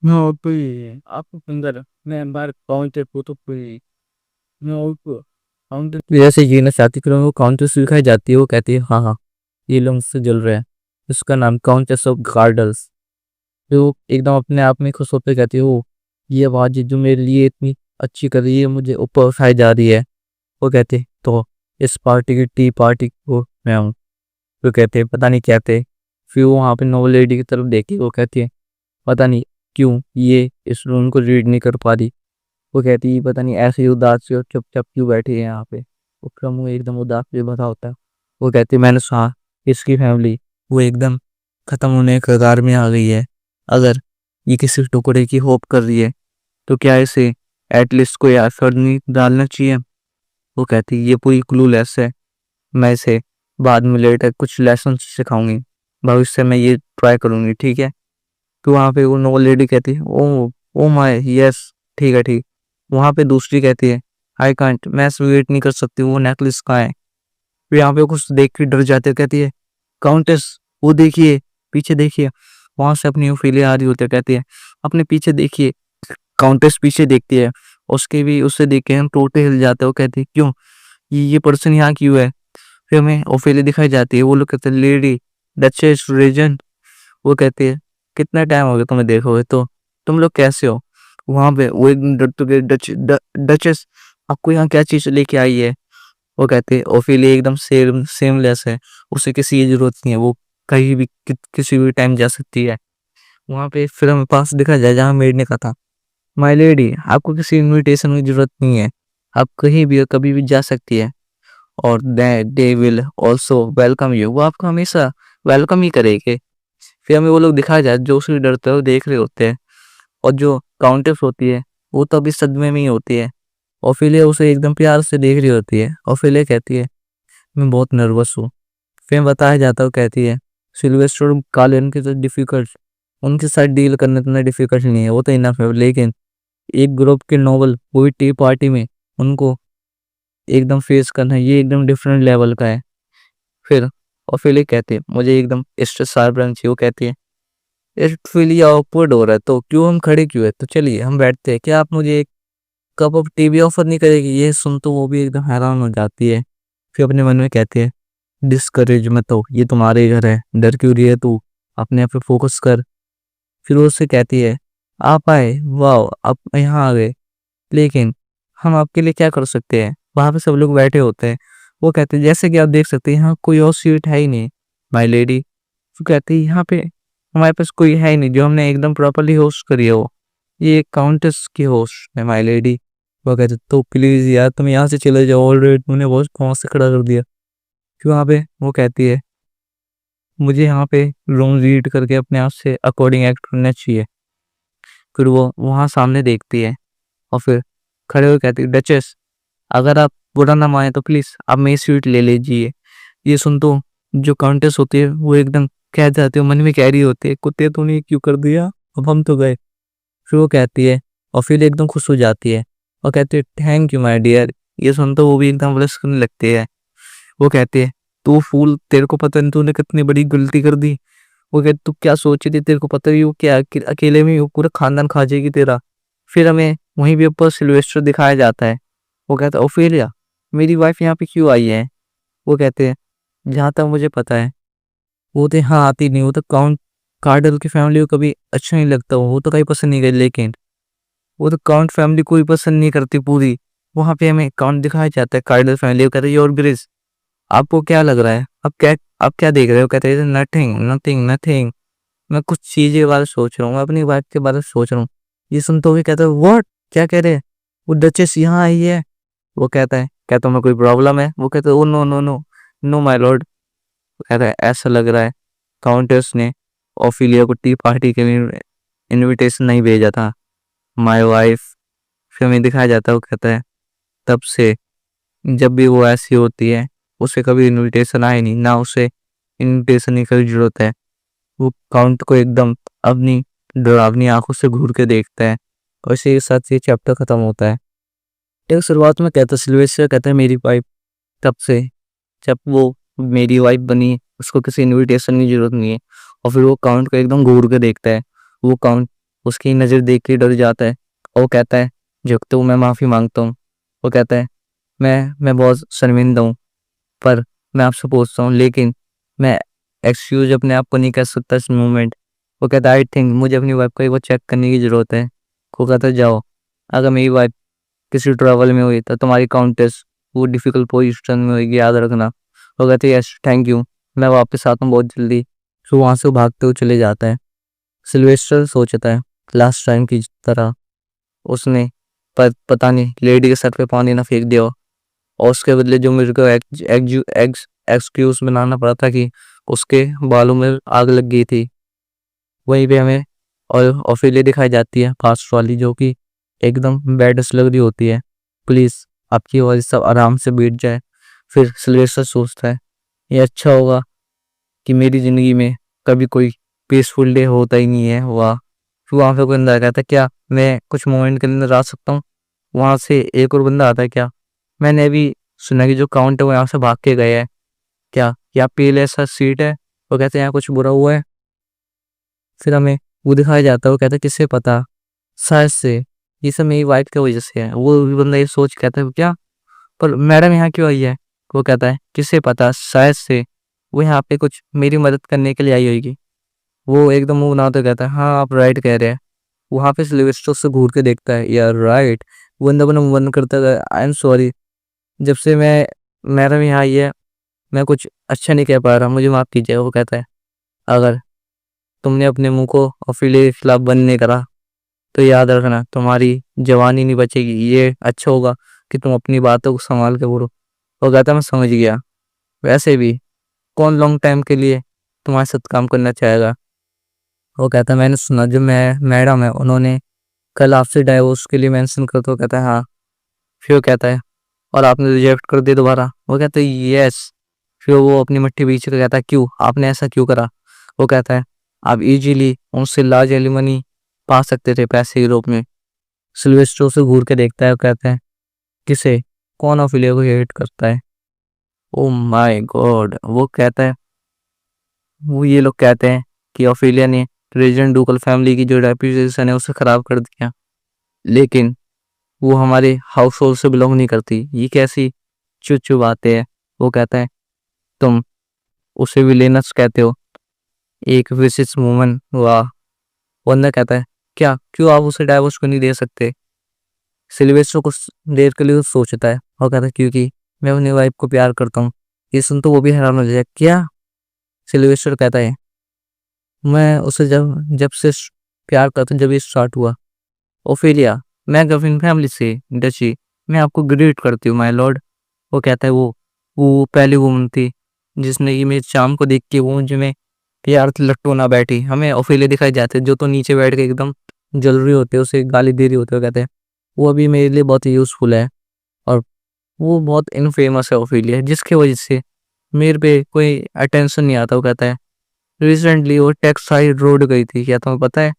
मैं तो ये आपको सुंदर मैं बार पहुंचे तो मैं और काउंटर जैसे जीना चाहती फिर वो काउंटेस दिखाई जाती है। वो कहती है हाँ ये लोग मुझसे जल रहे हैं। उसका नाम काउंटेस ऑफ गार्डल्स। जो एकदम अपने आप में खुश होकर कहती है ओ ये आवाज जो मेरे लिए इतनी अच्छी कर रही है मुझे ऊपर उठाई जा रही है। वो कहते तो इस पार्टी की टी पार्टी को मैं हूँ। वो कहते पता नहीं कहते। फिर वो वहाँ पे नोबल लेडी की तरफ देखी। वो कहती है पता नहीं क्यों ये इस रूम को रीड नहीं कर पा रही। वो कहती है पता नहीं ऐसे ही उदास सी और चुपचाप क्यों बैठी है यहाँ पे। वो मुँह एकदम उदास भी बता होता है। वो कहती है मैंने सुना इसकी फैमिली वो एकदम खत्म होने के कगार में आ गई है। अगर ये किसी टुकड़े की होप कर रही है तो क्या इसे एटलीस्ट कोई एफर्ट नहीं डालना चाहिए। वो कहती है ये पूरी क्लूलेस है, मैं इसे बाद में लेटर कुछ लेसन सिखाऊंगी, भविष्य में ये ट्राई करूंगी ठीक है। तो वहाँ पे वो नोबल लेडी कहती है ओ ओ माय यस ठीक है ठीक। वहाँ पे दूसरी कहती है आई कांट मैं वेट नहीं कर सकती वो नेकलेस कहाँ है। फिर यहाँ पे कुछ देख के डर जाते कहती है काउंटेस वो देखिए पीछे देखिए। वहां से अपनी ओफेलिया आ रही होती है। कहती है अपने पीछे देखिए। काउंटेस पीछे देखती है उसके भी उससे देख के हम टोटे हिल जाते हैं। वो कहती है क्यों ये पर्सन यहाँ क्यों है। फिर हमें ओफेलिया दिखाई जाती है। वो लोग कहते हैं लेडी डचेस रेजन। वो कहती है कितना टाइम हो गया तुम्हें देखोगे तो तुम लोग कैसे हो। वहां पे वो एकदम डरते हुए डचेस आपको यहाँ क्या चीज लेके आई है। वो कहते हैं ओफेलिया एकदम सेमलेस है, उसे किसी की जरूरत नहीं है, वो कहीं भी किसी भी टाइम जा सकती है। वहां पे फिर हमें पास दिखा जाए जहाँ मेड ने कहा था माय लेडी आपको किसी इनविटेशन की जरूरत नहीं है, आप कहीं भी और कभी भी जा सकती है और they will also welcome you. वो आपको हमेशा वेलकम ही करेंगे। फिर हमें वो लोग दिखाया जाए जो उससे डरते हैं वो देख रहे होते हैं और जो काउंटेस होती है वो तो अभी सदमे में ही होती है। ओफेलिया उसे एकदम प्यार से देख रही होती है। ओफेलिया कहती है मैं बहुत नर्वस हूँ। फिर बताया जाता है कहती है सिल्वेस्टर और कालिन के तो डिफिकल्ट उनके साथ डील करना इतना डिफिकल्ट नहीं है, वो तो इनफ है, लेकिन एक ग्रुप के नोबल पूरी टी पार्टी में उनको एकदम फेस करना ये एकदम डिफरेंट लेवल का है। फिर ओफेलिया कहती है मुझे एकदम स्ट्रेस शार्प रहना चाहिए। वो कहती है इसलिए ऑकवर्ड हो रहा है तो क्यों हम खड़े क्यों है, तो चलिए हम बैठते हैं, क्या आप मुझे एक कप ऑफ टी भी ऑफर नहीं करेगी। ये सुन तो वो भी एकदम हैरान हो जाती है। फिर अपने मन में कहती है डिस्करेज मत हो, ये तुम्हारे घर है, डर क्यों रही है तू, अपने आप पे फोकस कर। फिर वो उससे कहती है आप आए वाह आप यहाँ आ गए, लेकिन हम आपके लिए क्या कर सकते हैं। वहां पे सब लोग बैठे होते हैं। वो कहते हैं जैसे कि आप देख सकते हैं यहाँ कोई और सीट है ही नहीं माय लेडी। वो कहते हैं यहाँ पे हमारे पास कोई है ही नहीं जो हमने एकदम प्रॉपरली होस्ट करी है, वो ये काउंटेस की होस्ट है माय लेडी। वो कहते तो प्लीज यार तुम यहाँ से चले जाओ, ऑलरेडी तुमने बहुत कौन से खड़ा कर दिया। फिर वहाँ पे वो कहती है मुझे यहाँ पे रूम रीड करके अपने आप से अकॉर्डिंग एक्ट करना चाहिए। फिर वो वहाँ सामने देखती है और फिर खड़े होकर कहती है डचेस अगर आप बुरा ना माने तो प्लीज आप मेरी सीट ले लीजिए। ये सुन तो जो काउंटेस होती है वो एकदम कह जाती है, मन में कह रही होती है कुत्ते तूने क्यों कर दिया, अब हम तो गए। फिर वो कहती है और फिर एकदम खुश हो जाती है और कहती है थैंक यू माय डियर। ये सुन तो वो भी एकदम ब्लश करने लगती है। वो कहती है तू फूल तेरे को पता नहीं तूने कितनी बड़ी गलती कर दी। वो कहती तू क्या सोची थी, तेरे को पता ही वो क्या अकेले में ही वो पूरा खानदान खा जाएगी तेरा। फिर हमें वहीं पे ऊपर सिल्वेस्टर दिखाया जाता है। वो कहता है ओफेलिया मेरी वाइफ यहाँ पे क्यों आई है। वो कहते हैं जहाँ तक मुझे पता है वो तो यहाँ आती नहीं, वो तो काउंट कार्डल की फैमिली को कभी अच्छा नहीं लगता, वो तो कहीं पसंद नहीं गई, लेकिन वो तो काउंट फैमिली को ही पसंद नहीं करती पूरी। वहां पे हमें काउंट दिखाया जाता है कार्डल फैमिली को कहते हैं योर ग्रेस आपको क्या लग रहा है, अब क्या आप क्या देख रहे हो? कहते हैं नथिंग नथिंग नथिंग। मैं कुछ चीजें के बारे में सोच रहा हूँ, मैं अपनी वाइफ के बारे में सोच रहा हूँ। ये सुनते हुए कहता है व्हाट, क्या कह रहे हैं? वो डचेस यहाँ आई है। वो कहता मैं कोई प्रॉब्लम है? वो कहता है oh no no no no my lord. कहता है ऐसा लग रहा है काउंटेस ने ओफिलिया को टी पार्टी के लिए इनविटेशन नहीं भेजा था। My wife. फिर हमें दिखाया जाता है, वो कहता है तब से जब भी वो ऐसी होती है उसे कभी इनविटेशन आए नहीं, ना उसे इनविटेशन की कभी जरूरत है। वो काउंट को एकदम अपनी डरावनी आंखों से घूर के देखता है और इसी के साथ ये चैप्टर खत्म होता है। एक शुरुआत में कहता सिल्वेस्टर कहता है मेरी वाइफ, तब से जब वो मेरी वाइफ बनी उसको किसी इनविटेशन की जरूरत नहीं है। और फिर वो काउंट को एकदम घूर के देखता है। वो काउंट उसकी नज़र देख के डर जाता है और वो कहता है झुकते हुए मैं माफ़ी मांगता हूँ। वो कहता है मैं बहुत शर्मिंदा हूँ, पर मैं आपसे पूछता हूँ, लेकिन मैं एक्सक्यूज अपने आप को नहीं कर सकता इस मोमेंट। वो कहता है आई थिंक मुझे अपनी वाइफ को एक बार चेक करने की ज़रूरत है। वो कहता है जाओ, अगर मेरी वाइफ किसी ट्रैवल में हुई तो तुम्हारी काउंटेस वो डिफिकल्ट पोजिशन में होगी, याद रखना। वो कहते हैं यस थैंक यू, मैं वापस आता हूँ बहुत जल्दी। तो वहाँ से वो भागते हुए चले जाता है। सिल्वेस्टर सोचता है लास्ट टाइम की तरह उसने पता नहीं लेडी के सर पे पानी ना फेंक दिया हो, और उसके बदले जो मेरे को एक्सक्यूज बनाना पड़ा था कि उसके बालों में आग लग गई थी। वहीं पे हमें और ऑफिलिया दिखाई जाती है फास्ट वाली, जो कि एकदम बैडस लग रही होती है। प्लीज़ आपकी आवाज़ सब आराम से बैठ जाए। फिर सिल्वेस्टर सोचता है ये अच्छा होगा कि मेरी ज़िंदगी में कभी कोई पीसफुल डे होता ही नहीं है। वाह। फिर वहाँ पे कोई बंदा कहता है क्या मैं कुछ मोमेंट के अंदर आ सकता हूँ? वहाँ से एक और बंदा आता है, क्या मैंने अभी सुना कि जो काउंट है वो यहाँ से भाग के गए हैं, क्या यहाँ पीले ऐसा सीट है? वो कहते हैं यहाँ कुछ बुरा हुआ है। फिर हमें वो दिखाया जाता है, वो कहता है किससे पता, शायद से ये सब मेरी वाइफ की वजह से है। वो भी बंदा ये सोच कहता है क्या, पर मैडम यहाँ क्यों आई है? वो कहता है किससे पता, शायद से वो यहाँ पे कुछ मेरी मदद करने के लिए आई होगी। वो एकदम मुंह बनाते कहता है हाँ आप राइट कह रहे हैं। वहाँ पे सिल्वेस्टर से घूर के देखता है यार राइट। वो बंदा बना मुंह बंद करता है आई एम सॉरी, जब से मैडम यहाँ आई है मैं कुछ अच्छा नहीं कह पा रहा, मुझे माफ़ कीजिए। वो कहता है अगर तुमने अपने मुंह को ऑफिलिया के खिलाफ बंद नहीं करा तो याद रखना तुम्हारी जवानी नहीं बचेगी। ये अच्छा होगा कि तुम अपनी बातों को संभाल के बोलो। वो कहता है मैं समझ गया, वैसे भी कौन लॉन्ग टाइम के लिए तुम्हारे साथ काम करना चाहेगा। वो कहता है मैंने सुना जो मैडम है उन्होंने कल आपसे डाइवोर्स के लिए मेंशन कर, तो कहता है हाँ। फिर वो कहता है और आपने रिजेक्ट कर दिया दोबारा? वो कहता है यस। फिर वो अपनी मट्टी बीच के कहता है क्यों, आपने ऐसा क्यों करा? वो कहता है आप इजीली उनसे लार्ज एलिमनी पा सकते थे पैसे के रूप में। सिल्वेस्टर उसे घूर के देखता है और कहता है किसे, कौन ऑफिलिया को हेट करता है? Oh my God. वो कहता है वो ये लोग कहते हैं कि ऑफिलिया ने रेजिडेंट डुकल फैमिली की जो रेपुटेशन है उसे खराब कर दिया, लेकिन वो हमारे हाउस होल्ड से बिलोंग नहीं करती। ये कैसी चुप बातें हैं? वो कहता है तुम उसे विलेनस कहते हो, एक विशिष्ट वुमन। वाह। वंदा कहता है क्या, क्यों आप उसे डाइवोर्स को नहीं दे सकते? सिल्वेस्टर कुछ देर के लिए सोचता है और कहता है क्योंकि मैं अपनी वाइफ को प्यार करता हूँ। ये सुन तो वो भी हैरान हो जाए, क्या? सिल्वेस्टर कहता है मैं उसे जब जब से प्यार करता हूँ, जब ये स्टार्ट हुआ। ओफेलिया, मैं गवर्नमेंट फैमिली से डची, मैं आपको ग्रीट करती हूँ माय लॉर्ड। वो कहता है वो पहली वुमन थी जिसने ये मेरे चाम को देख के वो मुझे में प्यार से लट्टू ना बैठी। हमें ओफेलिया दिखाई जाते हैं जो तो नीचे बैठ के एकदम जल रही होते है, उसे गाली दे रही होते हो। कहते हैं वो अभी मेरे लिए बहुत यूजफुल है और वो बहुत इनफेमस है ओफेलिया, जिसकी वजह से मेरे पे कोई अटेंशन नहीं आता। वो कहता है रिसेंटली वो टेक्स साइड रोड गई थी, क्या तुम्हें पता है?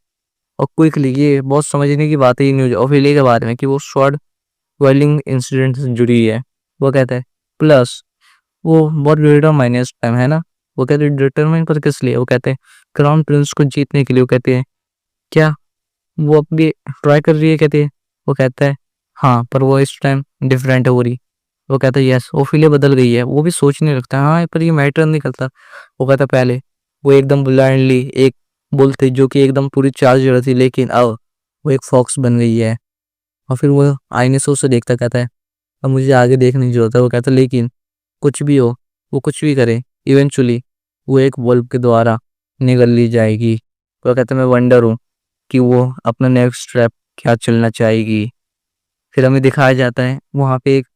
और क्विकली ये बहुत समझने की बात है ये न्यूज ऑफिलिया के बारे में कि वो शॉर्ट वेल्डिंग इंसिडेंट से जुड़ी है। वो कहता है प्लस वो बहुत डिटरमाइन टाइम है ना। वो कहते हैं डिटरमाइन पर किस लिए? वो कहते हैं क्राउन प्रिंस को जीतने के लिए। वो कहते हैं क्या वो अपनी ट्राई कर रही है? कहते हैं वो कहता है हाँ, पर वो इस टाइम डिफरेंट हो रही। वो कहता है यस ओफिलिया बदल गई है। वो भी सोचने लगता है हाँ, पर ये मैटर नहीं करता। वो कहता है पहले वो एकदम ब्लाइंडली एक बुल थी जो कि एकदम पूरी चार्ज रही थी, लेकिन अब वो एक फॉक्स बन गई है। और फिर वो आईने से उसे देखता कहता है अब मुझे आगे देखने की जरूरत है। वो कहता है लेकिन कुछ भी हो, वो कुछ भी करे, इवेंचुअली वो एक बल्ब के द्वारा निगल ली जाएगी। वो कहते हैं मैं वंडर हूँ कि वो अपना नेक्स्ट स्टेप क्या चलना चाहेगी। फिर हमें दिखाया जाता है वहाँ पे एक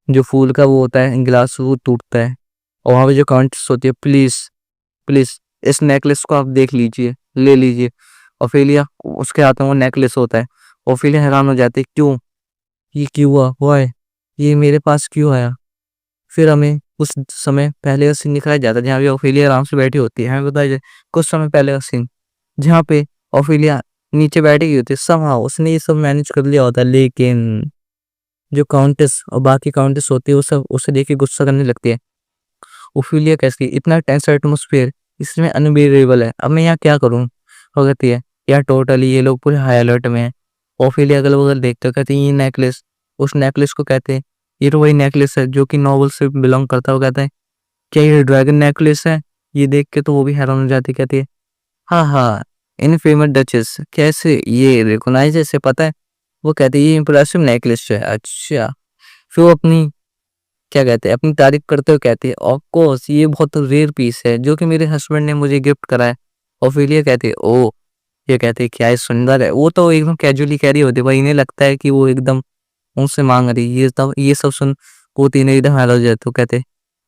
जो फूल का वो होता है गिलास, वो टूटता है और वहाँ पे जो काउंटेस होती है, प्लीज प्लीज इस नेकलेस को आप देख लीजिए, ले लीजिए। ओफेलिया, उसके हाथ में वो नेकलेस होता है। ओफेलिया हैरान हो जाती है, क्यों, ये क्यों हुआ है, ये मेरे पास क्यों आया। फिर हमें उस समय पहले का सीन दिखाया जाता है जहाँ पे ओफेलिया आराम से बैठी होती है। हमें बताया जाए कुछ समय पहले का सीन जहाँ पे ओफेलिया नीचे बैठी हुई होती है, समहाउ उसने ये सब मैनेज कर लिया होता है, लेकिन जो काउंटेस और बाकी काउंटेस होती है वो सब उसे देख के गुस्सा करने लगती है। ओफेलिया कैसी इतना टेंस एटमोस्फेयर इसमें अनबिलीवेबल है, अब मैं यहाँ क्या करूँ। वो कहती है यार टोटली ये लोग पूरे हाई अलर्ट में है। ओफेलिया अगल बगल देखते हो, कहते हैं ये नेकलेस, उस नेकलेस को कहते हैं ये तो वही नेकलेस है जो कि नॉवल से बिलोंग करता है। वो कहता है क्या ये ड्रैगन नेकलेस है। ये देख के तो वो भी हैरान हो जाती, कहती है हाँ हाँ, इन फेमस डचेस कैसे ये रिकॉग्नाइज ऐसे पता है। वो कहती है ये इंप्रेसिव नेकलेस है, अच्छा। फिर वो अपनी क्या कहते हैं अपनी तारीफ करते हुए कहती है ऑफ कोर्स ये बहुत रेयर पीस है जो कि मेरे हस्बैंड ने मुझे गिफ्ट करा है। ओफेलिया कहती है ओ, ये कहते हैं क्या ये सुंदर है। वो तो एकदम कैजुअली कह रही होती है, भाई इन्हें लगता है कि वो एकदम उनसे मांग रही है। ये सब सुन वो तीनों एकदम हैरान हो जाते। तो कहते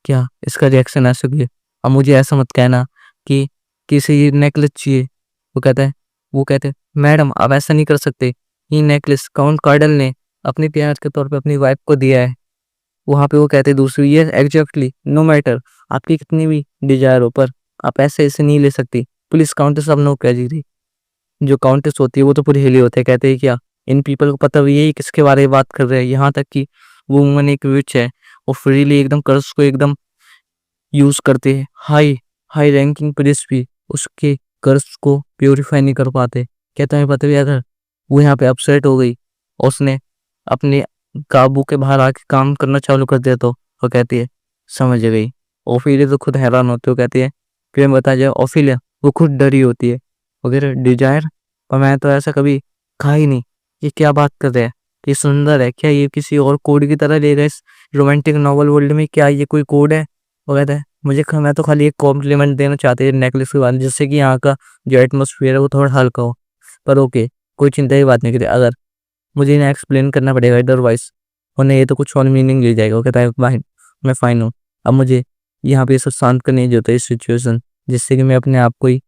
क्या इसका रिएक्शन ऐसा क्यों। अब मुझे ऐसा मत कहना कि किसी ये नेकलेस चाहिए। वो कहते मैडम आप ऐसा नहीं कर सकते, ये नेकलेस काउंट कार्डल ने अपने प्यार के तौर पे अपनी वाइफ को दिया है। वहाँ पे वो कहते दूसरी ये एग्जैक्टली नो मैटर आपकी कितनी भी डिजायर हो, पर आप ऐसे ऐसे नहीं ले सकती। पुलिस काउंटेस अब नो कह जी थी। जो काउंटेस होती है वो तो पूरी हिली होते हैं, कहते हैं क्या इन पीपल को पता भी यही किसके बारे में बात कर रहे हैं। यहाँ तक कि वो वुमन एक विच है, वो फ्रीली एकदम कर्स को एकदम यूज करते हैं। हाई हाई रैंकिंग पुलिस भी उसके कर्स को प्योरीफाई नहीं कर पाते। कहता है पता भी अगर वो यहाँ पे अपसेट हो गई और उसने अपने काबू के बाहर आके काम करना चालू कर दिया तो वो कहती है समझ गई। ओफिलिया तो खुद हैरान होती है, वो कहती है फिर बताया जाए ओफिलिया वो खुद डरी होती है वगैरह डिजायर, और मैं तो ऐसा कभी कहा ही नहीं। ये क्या बात कर रहे हैं, ये सुंदर है क्या, ये किसी और कोड की तरह ले रहे इस रोमांटिक नॉवल वर्ल्ड में, क्या ये कोई कोड है। वो कहता है मैं तो खाली एक कॉम्प्लीमेंट देना चाहते हैं नेकलेस के बारे में, जिससे कि यहाँ का जो एटमोसफियर है वो थोड़ा हल्का हो। पर ओके, कोई चिंता की बात नहीं करी, अगर मुझे इन्हें एक्सप्लेन करना पड़ेगा अदरवाइज उन्हें ये तो कुछ और मीनिंग ले जाएगा। वो कहता है फाइन, मैं फाइन हूँ। अब मुझे यहाँ पे सब शांत करने की जरूरत है इस सिचुएशन, जिससे कि मैं अपने आप को ही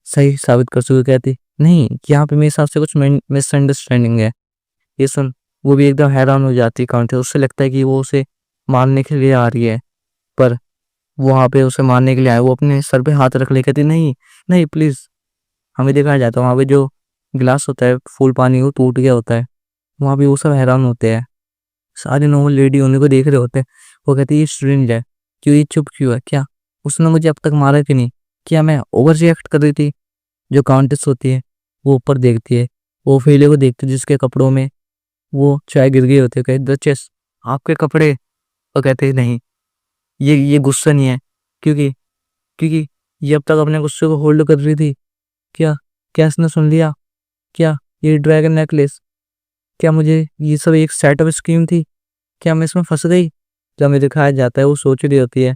सही साबित कर सकूँ। कहती नहीं, यहाँ पे मेरे हिसाब से कुछ मिसअंडरस्टैंडिंग है। ये सुन वो भी एकदम हैरान हो जाती है काउंटर, उससे लगता है कि वो उसे मारने के लिए आ रही है, पर वहाँ पे उसे मारने के लिए आए। वो अपने सर पे हाथ रख ले, कहती नहीं नहीं प्लीज। हमें दिखाया जाता है वहाँ पे जो गिलास होता है फूल पानी वो टूट गया होता है। वहाँ पे वो सब हैरान होते हैं, सारे नॉर्मल लेडी उन्हीं को देख रहे होते हैं। वो कहती है ये स्ट्रेंज है, क्यों ये चुप क्यों है, क्या उसने मुझे अब तक मारा कि नहीं, क्या मैं ओवर रिएक्ट कर रही थी। जो काउंटेस होती है वो ऊपर देखती है, वो फेले को देखती है जिसके कपड़ों में वो चाय गिर गई होती है। कहते डचेस आपके कपड़े। वो कहते हैं नहीं, ये गुस्सा नहीं है, क्योंकि क्योंकि ये अब तक अपने गुस्से को होल्ड कर रही थी। क्या क्या इसने सुन लिया, क्या ये ड्रैगन नेकलेस, क्या मुझे ये सब एक सेटअप स्कीम थी, क्या मैं इसमें फंस गई। जब हमें दिखाया जाता है वो सोच रही होती है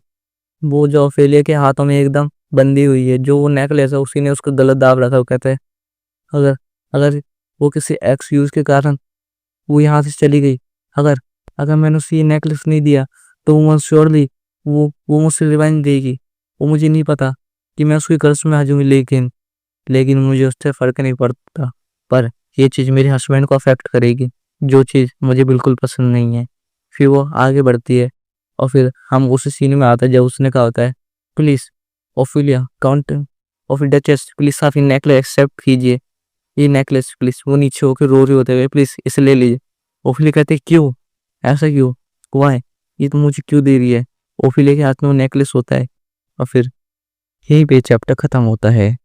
वो जो ऑफेलिया के हाथों में एकदम बंधी हुई है, जो वो नेकलेस है उसी ने उसको गलत दाब रखा। वो कहते हैं अगर अगर वो किसी एक्सक्यूज के कारण वो यहाँ से चली गई, अगर अगर मैंने उसे ये नेकलेस नहीं दिया तो वो श्योरली वो मुझसे रिवेंज देगी। वो मुझे नहीं पता कि मैं उसके कर्ज में आ जाऊंगी, लेकिन मुझे उससे फर्क नहीं पड़ता, पर ये चीज़ मेरे हस्बैंड को अफेक्ट करेगी, जो चीज़ मुझे बिल्कुल पसंद नहीं है। फिर वो आगे बढ़ती है और फिर हम उस सीन में आता है जब उसने कहा होता है please Ophelia count of duchess please आप ये नेकलेस एक्सेप्ट कीजिए, ये नेकलेस प्लीज। वो नीचे होकर रो रहे होते हुए प्लीज इसे ले लीजिए। ओफिलिया कहते क्यों, ऐसा क्यों हुआ है, ये तो मुझे क्यों दे रही है। ओफिलिया के हाथ में वो नेकलेस होता है और फिर यही पे चैप्टर खत्म होता है।